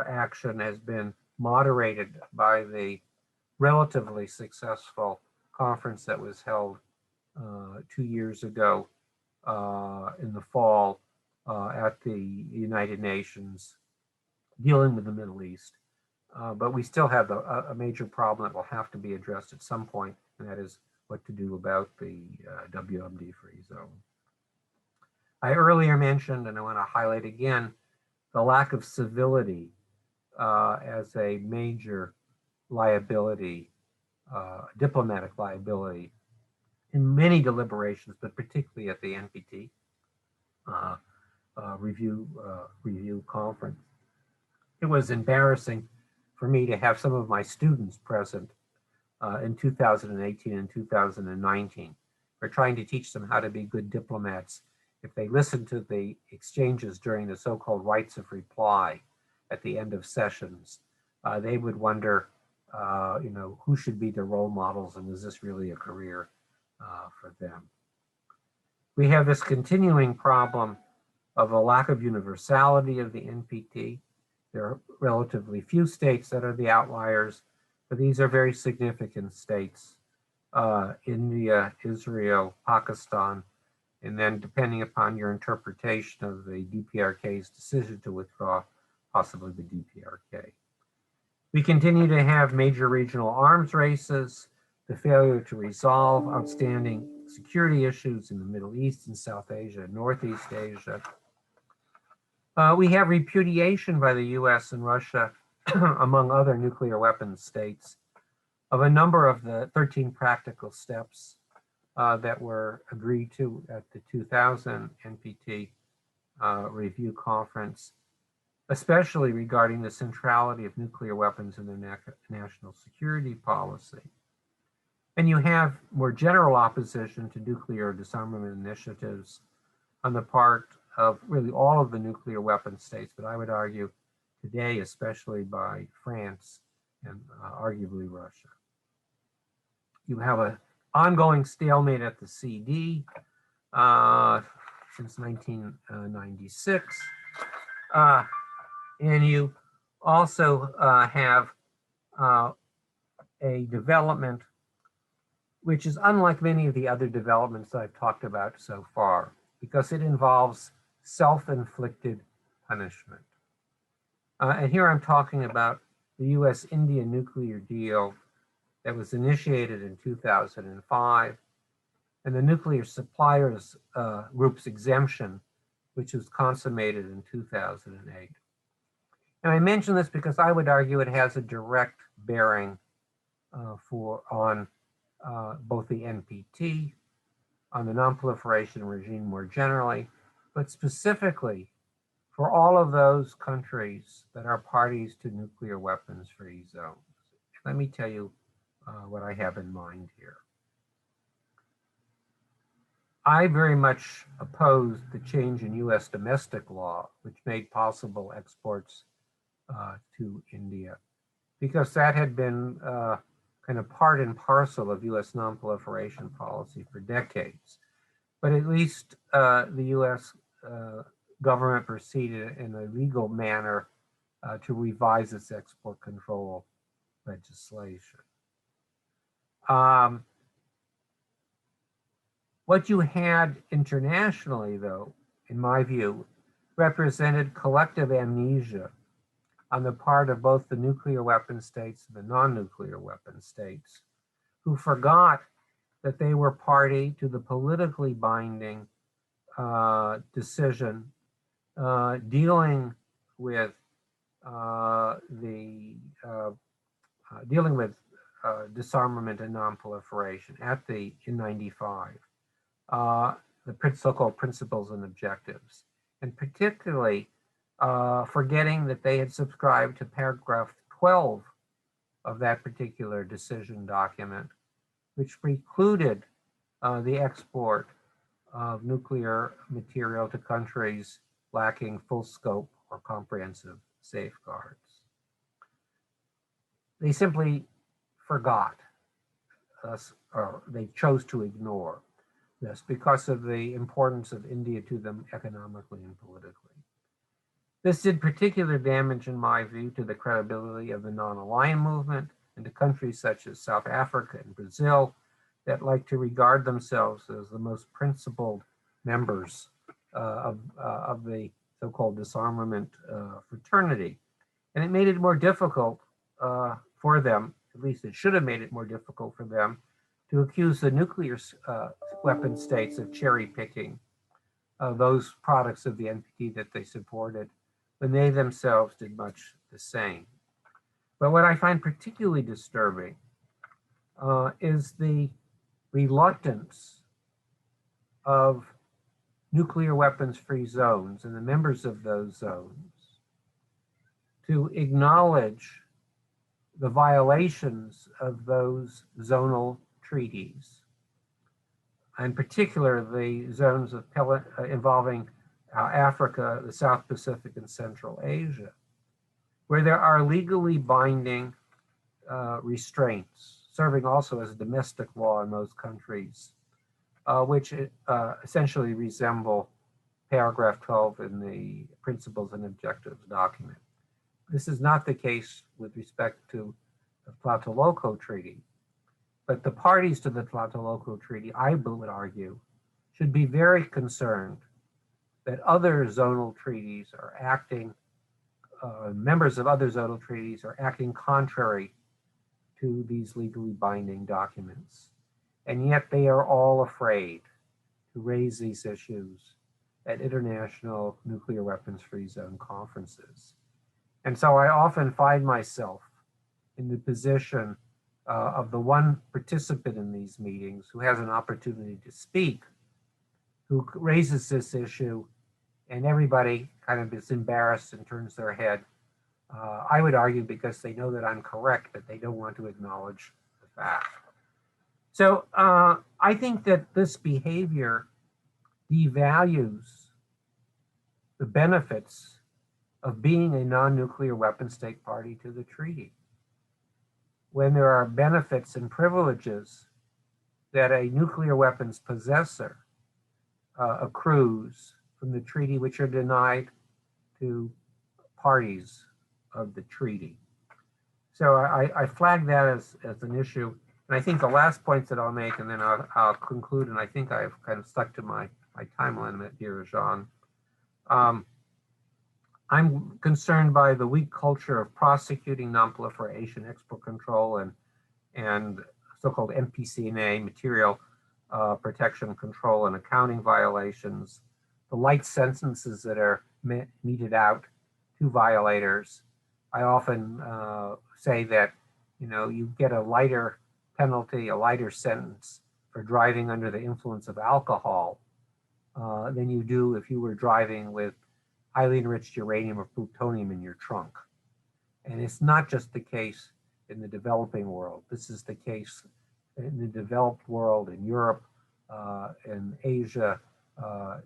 action has been moderated by the relatively successful conference that was held 2 years ago in the fall at the United Nations dealing with the Middle East. But we still have a major problem that will have to be addressed at some point, and that is what to do about the WMD free zone. I earlier mentioned, and I want to highlight again, the lack of civility as a major liability, diplomatic liability in many deliberations, but particularly at the NPT review conference. It was embarrassing for me to have some of my students present in 2018 and 2019 We're trying to teach them how to be good diplomats. If they listen to the exchanges during the so-called rights of reply at the end of sessions, they would wonder, who should be their role models, and is this really a career for them? We have this continuing problem of a lack of universality of the NPT. There are relatively few states that are the outliers, but these are very significant states. India, Israel, Pakistan, and then depending upon your interpretation of the DPRK's decision to withdraw, possibly the DPRK. We continue to have major regional arms races, the failure to resolve outstanding security issues in the Middle East and South Asia, Northeast Asia. We have repudiation by the US and Russia, among other nuclear weapons states, of a number of the 13 practical steps that were agreed to at the 2000 NPT review conference, especially regarding the centrality of nuclear weapons in their national security policy. And you have more general opposition to nuclear disarmament initiatives on the part of really all of the nuclear weapon states, but I would argue today, especially by France and arguably Russia. You have an ongoing stalemate at the CD since 1996. And you also have a development which is unlike many of the other developments I've talked about so far, because it involves self-inflicted punishment. And here I'm talking about the US-India nuclear deal that was initiated in 2005, and the nuclear suppliers group's exemption, which was consummated in 2008. And I mention this because I would argue it has a direct bearing on both the NPT, on the non-proliferation regime more generally, but specifically for all of those countries that are parties to nuclear weapons-free zones. Let me tell you what I have in mind here. I very much opposed the change in US domestic law, which made possible exports to India, because that had been kind of part and parcel of US non-proliferation policy for decades. But at least the US government proceeded in a legal manner to revise its export control legislation. What you had internationally, though, in my view, represented collective amnesia on the part of both the nuclear weapon states and the non-nuclear weapon states, who forgot that they were party to the politically binding decision dealing with disarmament and non-proliferation in '95, the so-called principles and objectives, and particularly forgetting that they had subscribed to paragraph 12 of that particular decision document, which precluded the export of nuclear material to countries lacking full scope or comprehensive safeguards. They simply forgot us, or they chose to ignore this because of the importance of India to them economically and politically. This did particular damage, in my view, to the credibility of the non-aligned movement and to countries such as South Africa and Brazil that like to regard themselves as the most principled members of the so-called disarmament fraternity. And it made it more difficult for them, at least it should have made it more difficult for them, to accuse the nuclear weapon states of cherry picking those products of the NPT that they supported, when they themselves did much the same. But what I find particularly disturbing is the reluctance of nuclear weapons-free zones and the members of those zones to acknowledge the violations of those zonal treaties. in particular the zones of involving Africa, the South Pacific, and Central Asia, where there are legally binding restraints, serving also as domestic law in those countries, which essentially resemble paragraph 12 in the Principles and Objectives document. This is not the case with respect to the Tlatelolco Treaty, but the parties to the Tlatelolco Treaty, I would argue, should be very concerned that other zonal treaties are acting, members of other zonal treaties are acting contrary to these legally binding documents. And yet they are all afraid to raise these issues at international nuclear weapons free zone conferences. And so I often find myself in the position of the one participant in these meetings who has an opportunity to speak, who raises this issue, and everybody kind of is embarrassed and turns their head. I would argue because they know that I'm correct, but they don't want to acknowledge the fact. So I think that this behavior devalues the benefits of being a non-nuclear weapon state party to the treaty, when there are benefits and privileges that a nuclear weapons possessor accrues from the treaty, which are denied to parties of the treaty. So I flag that as an issue. And I think the last points that I'll make, and then I'll conclude, and I think I've kind of stuck to my time limit here, Jean. I'm concerned by the weak culture of prosecuting non-proliferation, export control, and so-called MPCNA, material protection control and accounting violations, the light sentences that are meted out to violators. I often say that, you get a lighter penalty, a lighter sentence for driving under the influence of alcohol than you do if you were driving with highly enriched uranium or plutonium in your trunk. And it's not just the case in the developing world. This is the case in the developed world, in Europe, in Asia,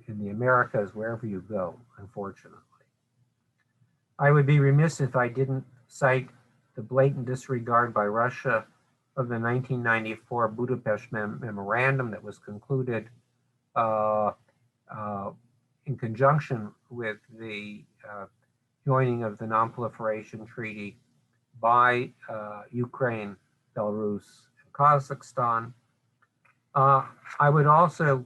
in the Americas, wherever you go, unfortunately. I would be remiss if I didn't cite the blatant disregard by Russia of the 1994 Budapest Memorandum that was concluded in conjunction with the joining of the Non-Proliferation Treaty by Ukraine, Belarus, and Kazakhstan. I would also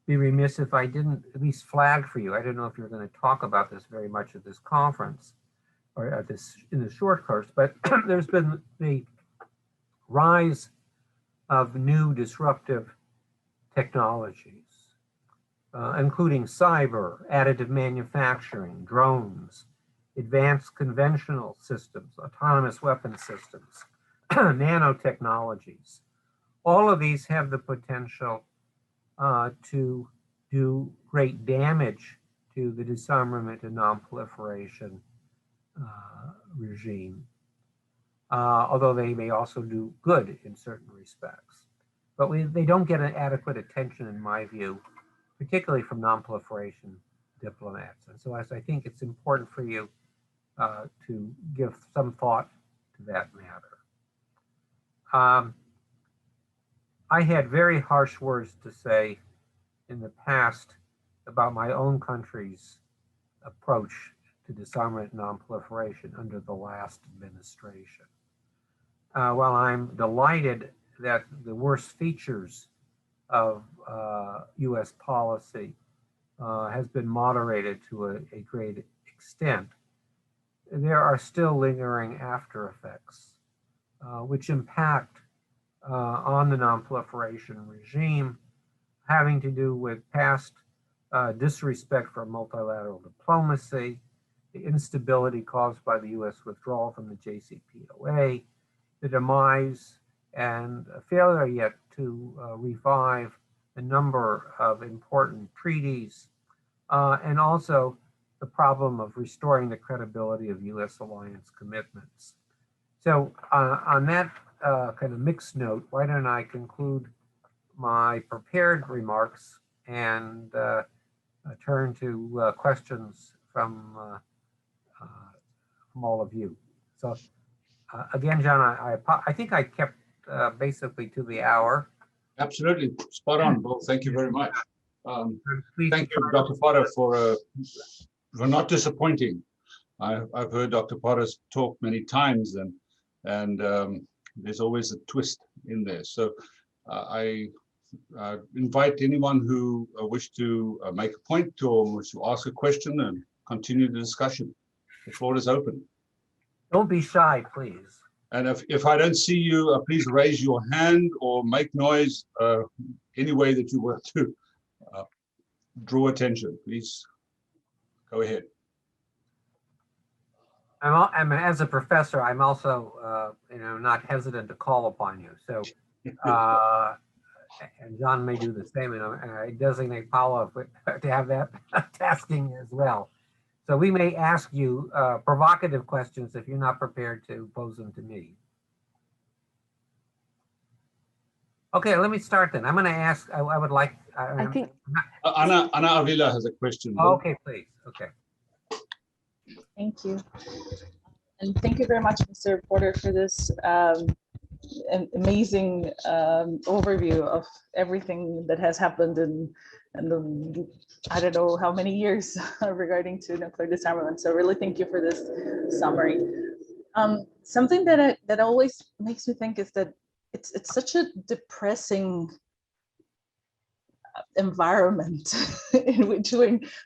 be remiss if I didn't at least flag for you. I don't know if you're going to talk about this very much at this conference or at this in the short course, but there's been the rise of new disruptive technologies, including cyber, additive manufacturing, drones, advanced conventional systems, autonomous weapon systems, nanotechnologies. All of these have the potential to do great damage to the disarmament and non-proliferation regime, although they may also do good in certain respects. But they don't get an adequate attention, in my view, particularly from non-proliferation diplomats. And so I think it's important for you to give some thought to that matter. I had very harsh words to say in the past about my own country's approach to disarmament and non-proliferation under the last administration. While I'm delighted that the worst features of U.S. policy has been moderated to a great extent, there are still lingering after effects which impact on the non-proliferation regime, having to do with past disrespect for multilateral diplomacy, the instability caused by the U.S. withdrawal from the JCPOA, the demise and failure yet to revive a number of important treaties, and also the problem of restoring the credibility of U.S. alliance commitments. So on that kind of mixed note, why don't I conclude my prepared remarks and turn to questions from all of you. So again, John, I think I kept basically to the hour. Absolutely, spot on, Bill. Thank you very much. Thank you, Dr. Potter, for not disappointing. I've heard Dr. Potter's talk many times, and there's always a twist in there. So I invite anyone who wish to make a point or wish to ask a question and continue the discussion. The floor is open. Don't be shy, please. And if I don't see you, please raise your hand or make noise any way that you want to draw attention. Please go ahead. As a professor, I'm also, not hesitant to call upon you. So, and John may do the same, and I designate Paula to have that tasking as well. So we may ask you provocative questions if you're not prepared to pose them to me. Okay, let me start then. I'm going to ask, I would like. I think. Anna Avila has a question. Oh, okay, please. Okay. Thank you. And thank you very much, Mr. Porter, for this amazing overview of everything that has happened in the, I don't know how many years regarding to nuclear disarmament. So really thank you for this summary. Something that always makes me think is that it's such a depressing environment in which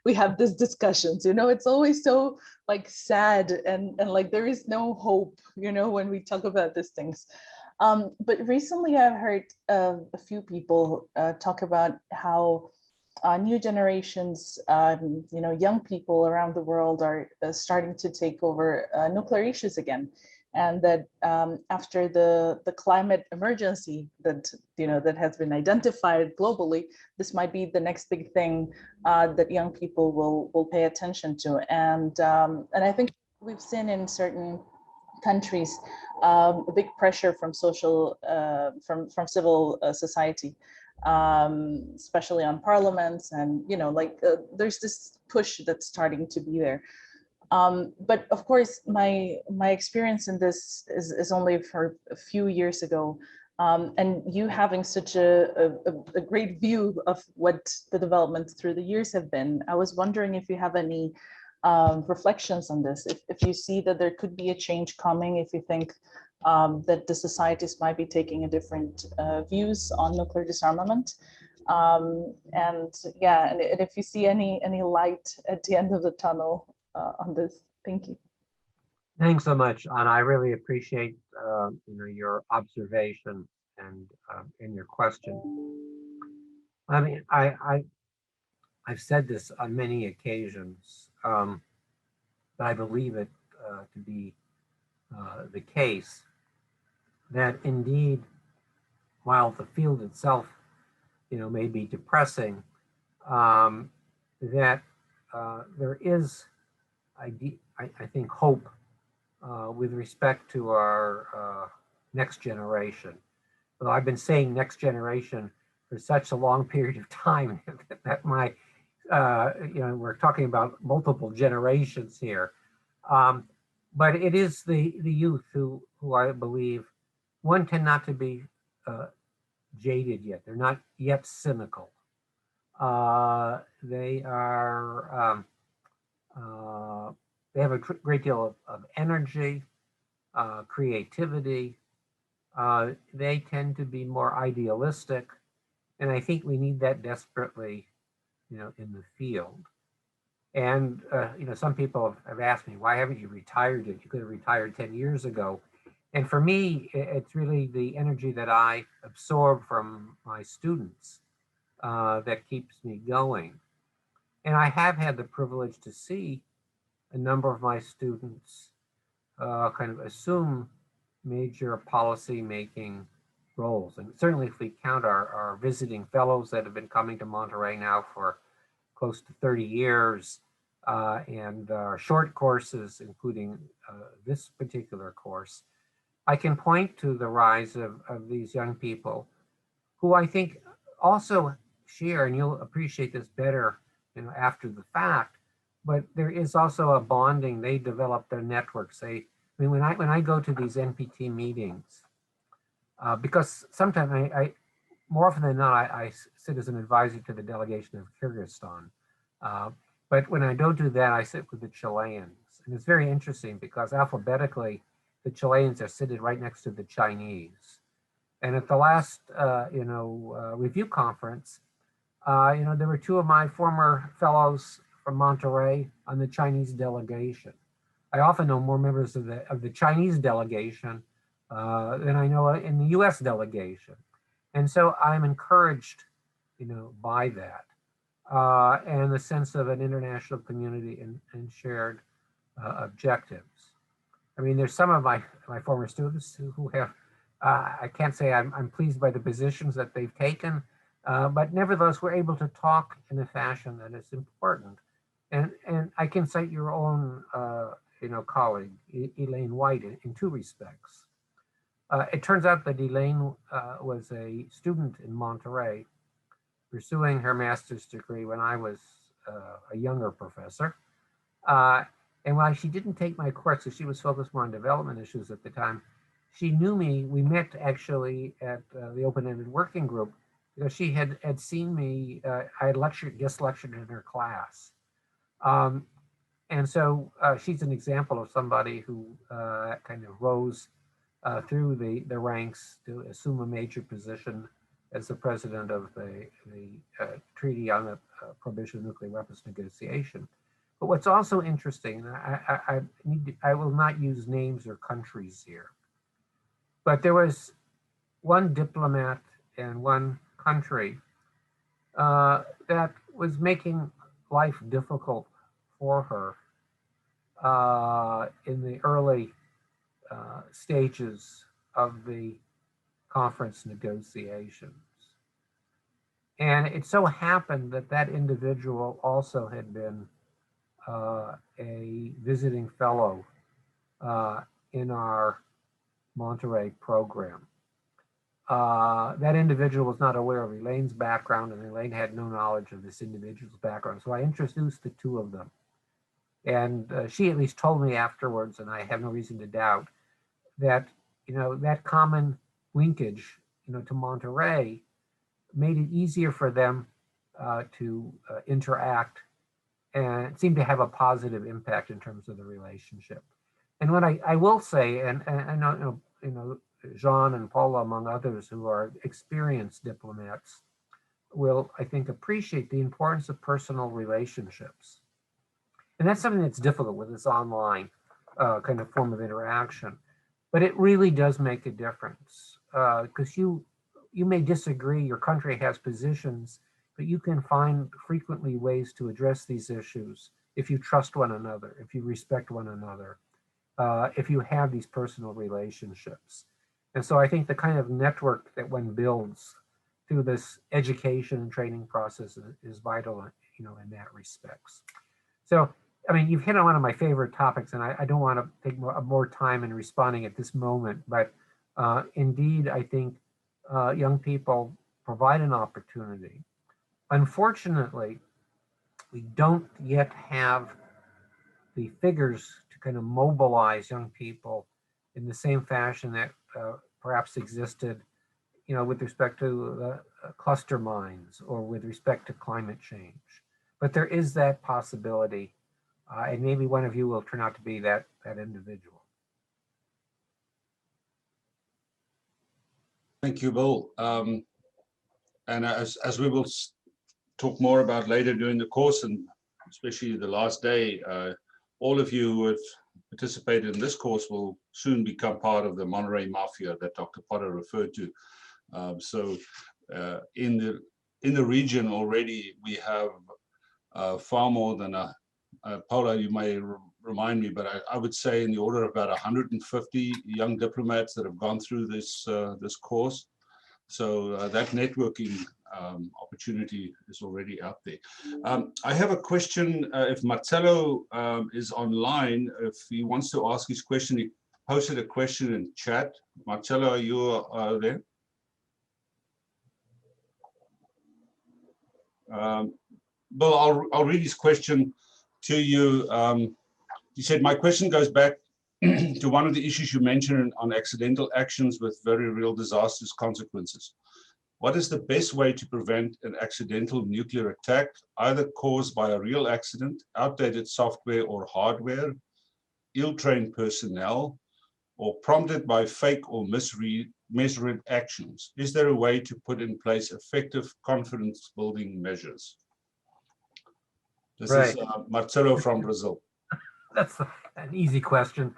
we have these discussions. It's always so like sad and like there is no hope, when we talk about these things. But recently I've heard a few people talk about how new generations, young people around the world are starting to take over nuclear issues again. And that after the climate emergency that has been identified globally, this might be the next big thing that young people will pay attention to. And I think we've seen in certain countries a big pressure from from civil society, especially on parliaments, and there's this push that's starting to be there. But of course, my experience in this is only for a few years ago, and you having such a great view of what the developments through the years have been. I was wondering if you have any reflections on this, if you see that there could be a change coming, if you think that the societies might be taking a different views on nuclear disarmament. And if you see any light at the end of the tunnel on this. Thank you. Thanks so much, Anna. I really appreciate your observation and your question. I mean, I've said this on many occasions, but I believe it to be the case that indeed, while the field itself, may be depressing, that there is, I think, hope with respect to our next generation. Well, I've been saying next generation for such a long period of time that my, we're talking about multiple generations here. But it is the youth who I believe, one, tend not to be jaded yet. They're not yet cynical. They are, they have a great deal of energy, creativity. They tend to be more idealistic. And I think we need that desperately, in the field. And, some people have asked me, why haven't you retired yet? You could have retired 10 years ago. And for me, it's really the energy that I absorb from my students that keeps me going. And I have had the privilege to see a number of my students kind of assume major policy making roles. And certainly if we count our visiting fellows that have been coming to Monterey now for close to 30 years, and our short courses, including this particular course, I can point to the rise of these young people who I think also share, and you'll appreciate this better, after the fact, but there is also a bonding. They develop their networks. When I go to these NPT meetings, because sometimes more often than not, I sit as an advisor to the delegation of Kyrgyzstan. But when I don't do that, I sit with the Chileans. And it's very interesting because alphabetically, the Chileans are seated right next to the Chinese. And at the last, review conference, there were two of my former fellows from Monterey on the Chinese delegation. I often know more members of the Chinese delegation than I know in the U.S. delegation. And so I'm encouraged, by that and the sense of an international community and shared objectives. I mean, there's some of my former students who have, I can't say I'm pleased by the positions that they've taken, but nevertheless, we're able to talk in a fashion that is important. And I can cite your own, colleague, Elaine White, in two respects. It turns out that Elaine was a student in Monterey pursuing her master's degree when I was a younger professor. And while she didn't take my course, so she was focused more on development issues at the time, she knew me. We met actually at the open-ended working group because she had seen me. I had guest lectured in her class. And so she's an example of somebody who kind of rose through the ranks to assume a major position as the president of the Treaty on the Prohibition of Nuclear Weapons Negotiation. But what's also interesting, and I will not use names or countries here, but there was one diplomat in one country that was making life difficult for her in the early stages of the conference negotiations. And it so happened that that individual also had been a visiting fellow in our Monterey program. That individual was not aware of Elaine's background, and Elaine had no knowledge of this individual's background. So I introduced the two of them. And she at least told me afterwards, and I have no reason to doubt, that, that common linkage, to Monterey made it easier for them to interact and seemed to have a positive impact in terms of the relationship. And what I will say, and I know, Jean and Paula, among others who are experienced diplomats, will, I think, appreciate the importance of personal relationships. And that's something that's difficult with this online kind of form of interaction. But it really does make a difference because you may disagree, your country has positions, but you can find frequently ways to address these issues if you trust one another, if you respect one another, if you have these personal relationships. And so I think the kind of network that one builds through this education and training process is vital, in that respects. So, I mean, you've hit on one of my favorite topics, and I don't want to take more time in responding at this moment, but indeed, I think young people provide an opportunity. Unfortunately, we don't yet have the figures to kind of mobilize young people in the same fashion that perhaps existed, with respect to cluster mines or with respect to climate change. But there is that possibility, and maybe one of you will turn out to be that individual. Thank you, Bill. And as we will talk more about later during the course, and especially the last day, all of you who have participated in this course will soon become part of the Monterey Mafia that Dr. Potter referred to. So in the region already, we have far more than Paula, you may remind me, but I would say in the order of about 150 young diplomats that have gone through this course. So that networking opportunity is already out there. I have a question. If Marcelo is online, if he wants to ask his question, he posted a question in chat. Marcelo, are you there? Bill, I'll read his question to you. He said, my question goes back to one of the issues you mentioned on accidental actions with very real disastrous consequences. What is the best way to prevent an accidental nuclear attack, either caused by a real accident, outdated software or hardware, ill-trained personnel, or prompted by fake or misread actions? Is there a way to put in place effective confidence-building measures? This is Marcelo from Brazil. That's an easy question.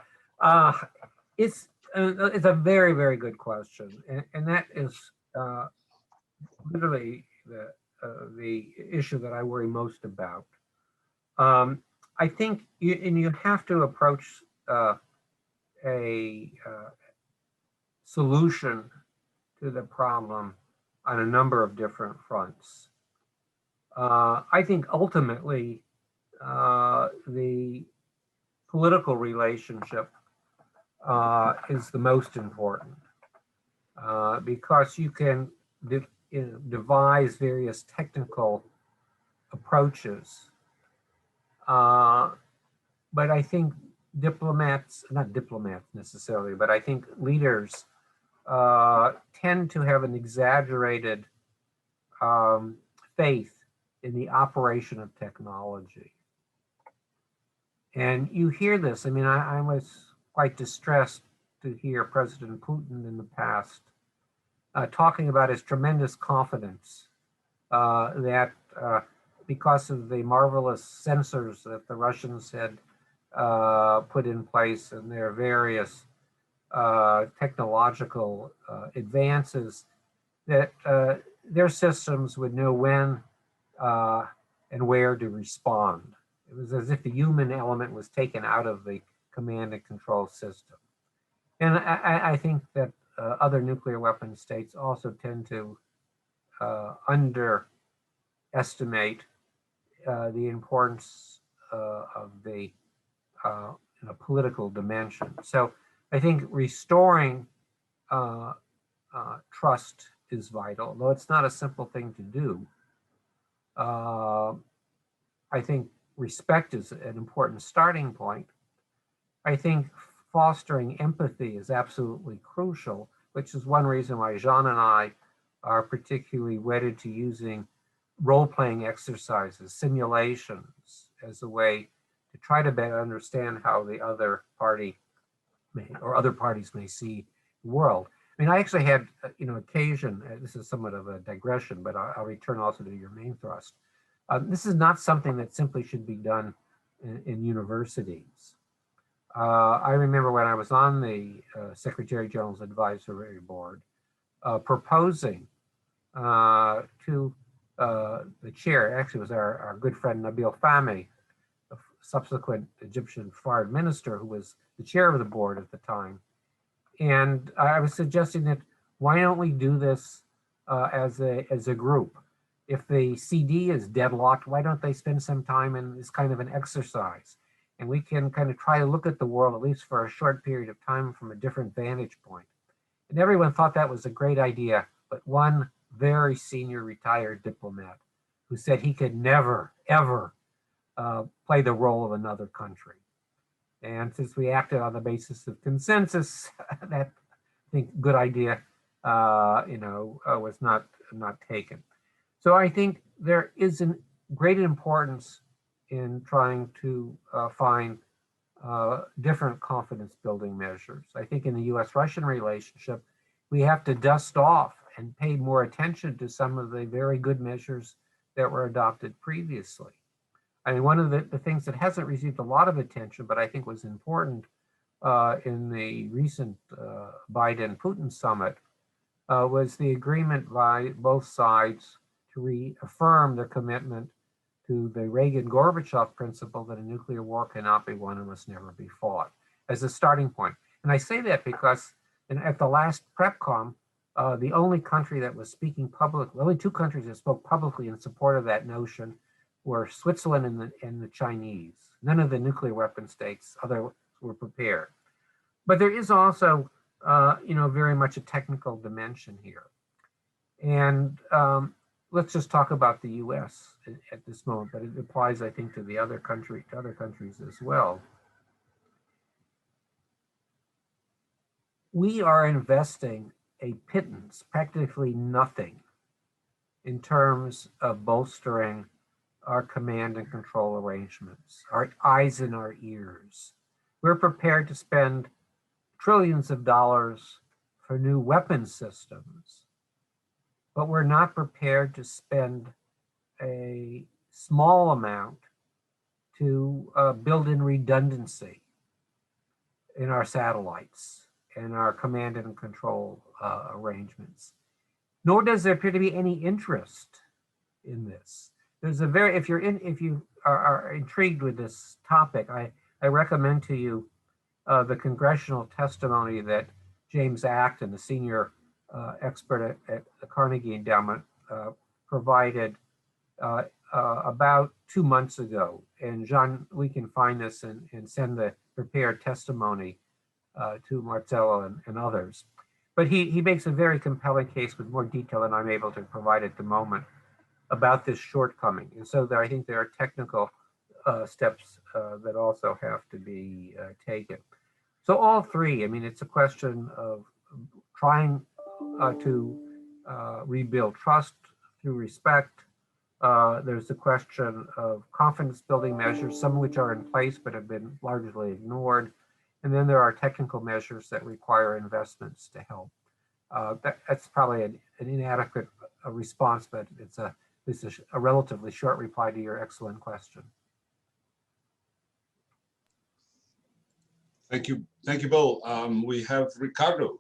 It's a very, very good question, and that is literally the issue that I worry most about. I think you have to approach a solution to the problem on a number of different fronts. I think ultimately the political relationship is the most important because you can devise various technical approaches. But I think diplomats, not diplomats necessarily, but I think leaders tend to have an exaggerated faith in the operation of technology. And you hear this. I mean, I was quite distressed to hear President Putin in the past talking about his tremendous confidence that because of the marvelous sensors that the Russians had put in place and their various technological advances, that their systems would know when and where to respond. It was as if the human element was taken out of the command and control system. And I think that other nuclear weapon states also tend to underestimate the importance of the political dimension. So I think restoring trust is vital, though it's not a simple thing to do. I think respect is an important starting point. I think fostering empathy is absolutely crucial, which is one reason why Jean and I are particularly wedded to using role-playing exercises, simulations, as a way to try to better understand how the other party or other parties may see the world. I mean, I actually had, occasion, this is somewhat of a digression, but I'll return also to your main thrust. This is not something that simply should be done in universities. I remember when I was on the Secretary General's Advisory Board, proposing to the chair, actually it was our good friend Nabil Fahmy, a subsequent Egyptian foreign minister who was the chair of the board at the time. And I was suggesting that why don't we do this as a group? If the CD is deadlocked, why don't they spend some time in this kind of an exercise? And we can kind of try to look at the world, at least for a short period of time, from a different vantage point. And everyone thought that was a great idea, but one very senior retired diplomat who said he could never, ever play the role of another country. And since we acted on the basis of consensus, that I think good idea, was not taken. So I think there is a great importance in trying to find different confidence building measures. I think in the US-Russian relationship, we have to dust off and pay more attention to some of the very good measures that were adopted previously. I mean, one of the things that hasn't received a lot of attention, but I think was important in the recent Biden-Putin summit was the agreement by both sides to reaffirm their commitment to the Reagan-Gorbachev principle that a nuclear war cannot be won and must never be fought as a starting point. And I say that because at the last PrepCom, the only country that was speaking publicly, only two countries that spoke publicly in support of that notion were Switzerland and the Chinese. None of the nuclear weapon states were prepared. But there is also, very much a technical dimension here. And let's just talk about the U.S. at this moment, but it applies, I think, to the other countries as well. We are investing a pittance, practically nothing, in terms of bolstering our command and control arrangements, our eyes and our ears. We're prepared to spend trillions of dollars for new weapon systems, but we're not prepared to spend a small amount to build in redundancy in our satellites and our command and control arrangements. Nor does there appear to be any interest in this. There's a very, if you are intrigued with this topic, I recommend to you the congressional testimony that James Acton, the senior expert at the Carnegie Endowment, provided about 2 months ago. And Jean, we can find this and send the prepared testimony to Marcelo and others. But he makes a very compelling case with more detail than I'm able to provide at the moment about this shortcoming. And so I think there are technical steps that also have to be taken. So all three, I mean, it's a question of trying to rebuild trust through respect. There's the question of confidence building measures, some of which are in place but have been largely ignored. And then there are technical measures that require investments to help. That's probably an inadequate response, but it's a relatively short reply to your excellent question. Thank you, Bill. We have Ricardo.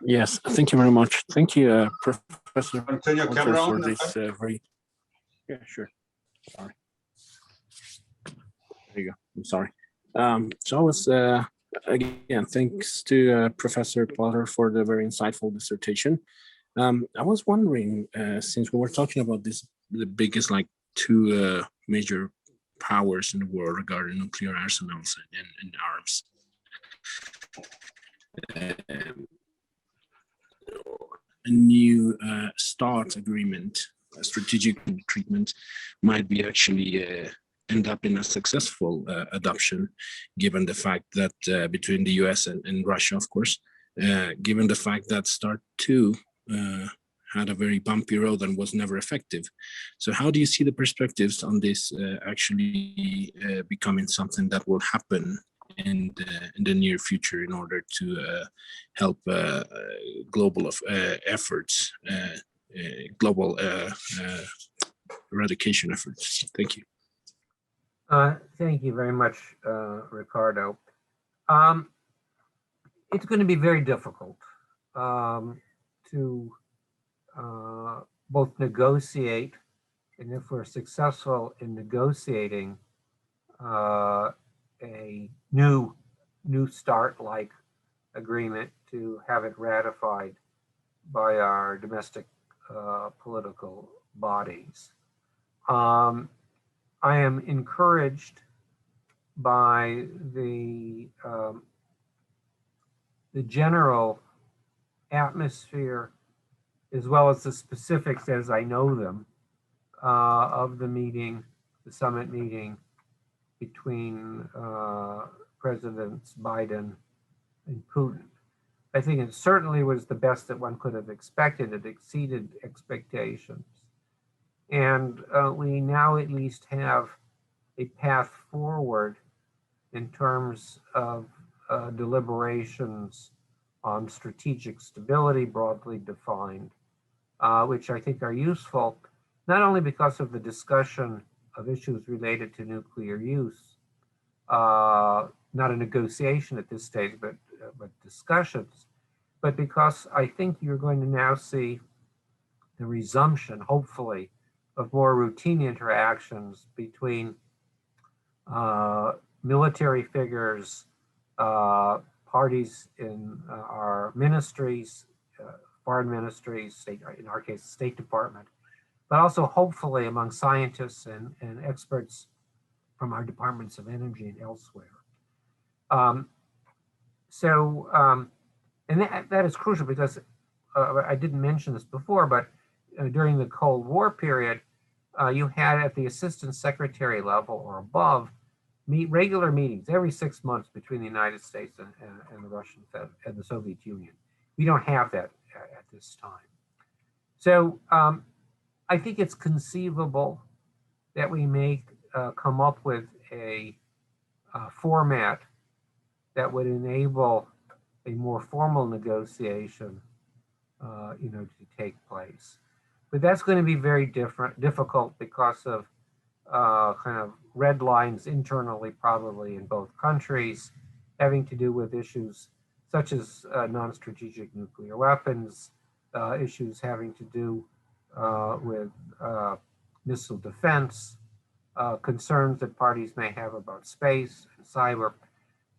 Yes, thank you very much. Thank you, Professor. Turn your camera on. For this very. Yeah, sure. Sorry. There you go. I'm sorry. So I was again, thanks to Professor Potter for the very insightful dissertation. I was wondering, since we were talking about this, the biggest like two major powers in the world regarding nuclear arsenals and arms. A new START agreement, a strategic treatment, might be actually end up in a successful adoption, given the fact that between the US and Russia, of course, given the fact that START 2 had a very bumpy road and was never effective. So how do you see the perspectives on this actually becoming something that will happen in the near future in order to help global efforts, global eradication efforts? Thank you. Thank you very much, Ricardo. It's going to be very difficult to both negotiate, and if we're successful in negotiating a new START-like agreement, to have it ratified by our domestic political bodies. I am encouraged by the general atmosphere, as well as the specifics as I know them, of the meeting, the summit meeting between Presidents Biden and Putin. I think it certainly was the best that one could have expected. It exceeded expectations. And we now at least have a path forward in terms of deliberations on strategic stability, broadly defined, which I think are useful, not only because of the discussion of issues related to nuclear use, not a negotiation at this stage, but discussions, but because I think you're going to now see the resumption, hopefully, of more routine interactions between military figures, parties in our ministries, foreign ministries, state, in our case, the State Department, but also hopefully among scientists and experts from our departments of energy and elsewhere. And that is crucial because I didn't mention this before, but during the Cold War period, you had at the assistant secretary level or above regular meetings every 6 months between the United States and the Russian and the Soviet Union. We don't have that at this time. So I think it's conceivable that we may come up with a format that would enable a more formal negotiation, to take place. But that's going to be very difficult because of kind of red lines internally, probably in both countries, having to do with issues such as non-strategic nuclear weapons, issues having to do with missile defense, concerns that parties may have about space and cyber.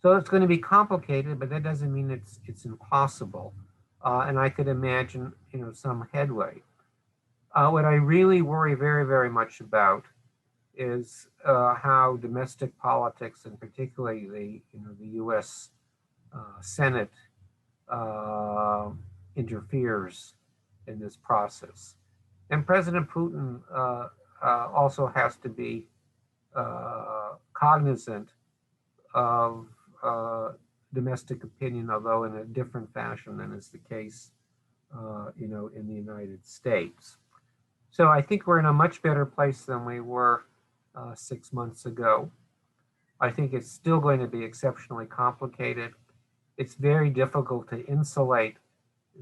So it's going to be complicated, but that doesn't mean it's impossible. And I could imagine, some headway. What I really worry very, very much about is how domestic politics, and particularly the U.S. Senate, interferes in this process. And President Putin also has to be cognizant of domestic opinion, although in a different fashion than is the case, in the United States. So I think we're in a much better place than we were 6 months ago. I think it's still going to be exceptionally complicated. It's very difficult to insulate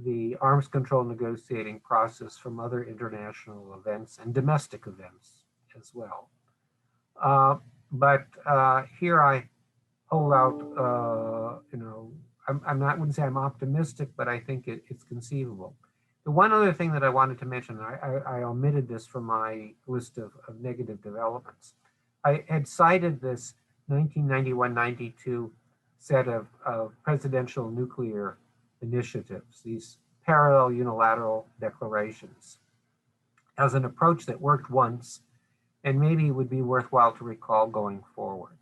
the arms control negotiating process from other international events and domestic events as well. But here I hold out, wouldn't say I'm optimistic, but I think it's conceivable. The one other thing that I wanted to mention, I omitted this from my list of negative developments. I had cited this 1991-92 set of presidential nuclear initiatives, these parallel unilateral declarations, as an approach that worked once and maybe would be worthwhile to recall going forward.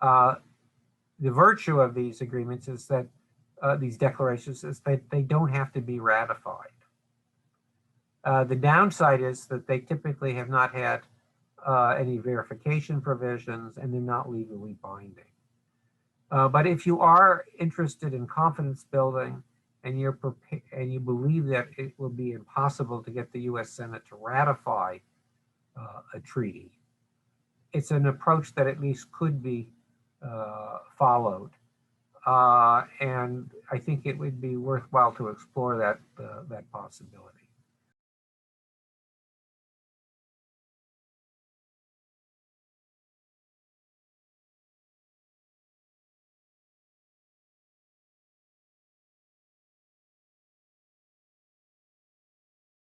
The virtue of these agreements is that these declarations is that they don't have to be ratified. The downside is that they typically have not had any verification provisions, and they're not legally binding. But if you are interested in confidence building and you believe that it will be impossible to get the U.S. Senate to ratify a treaty, it's an approach that at least could be followed. And I think it would be worthwhile to explore that possibility.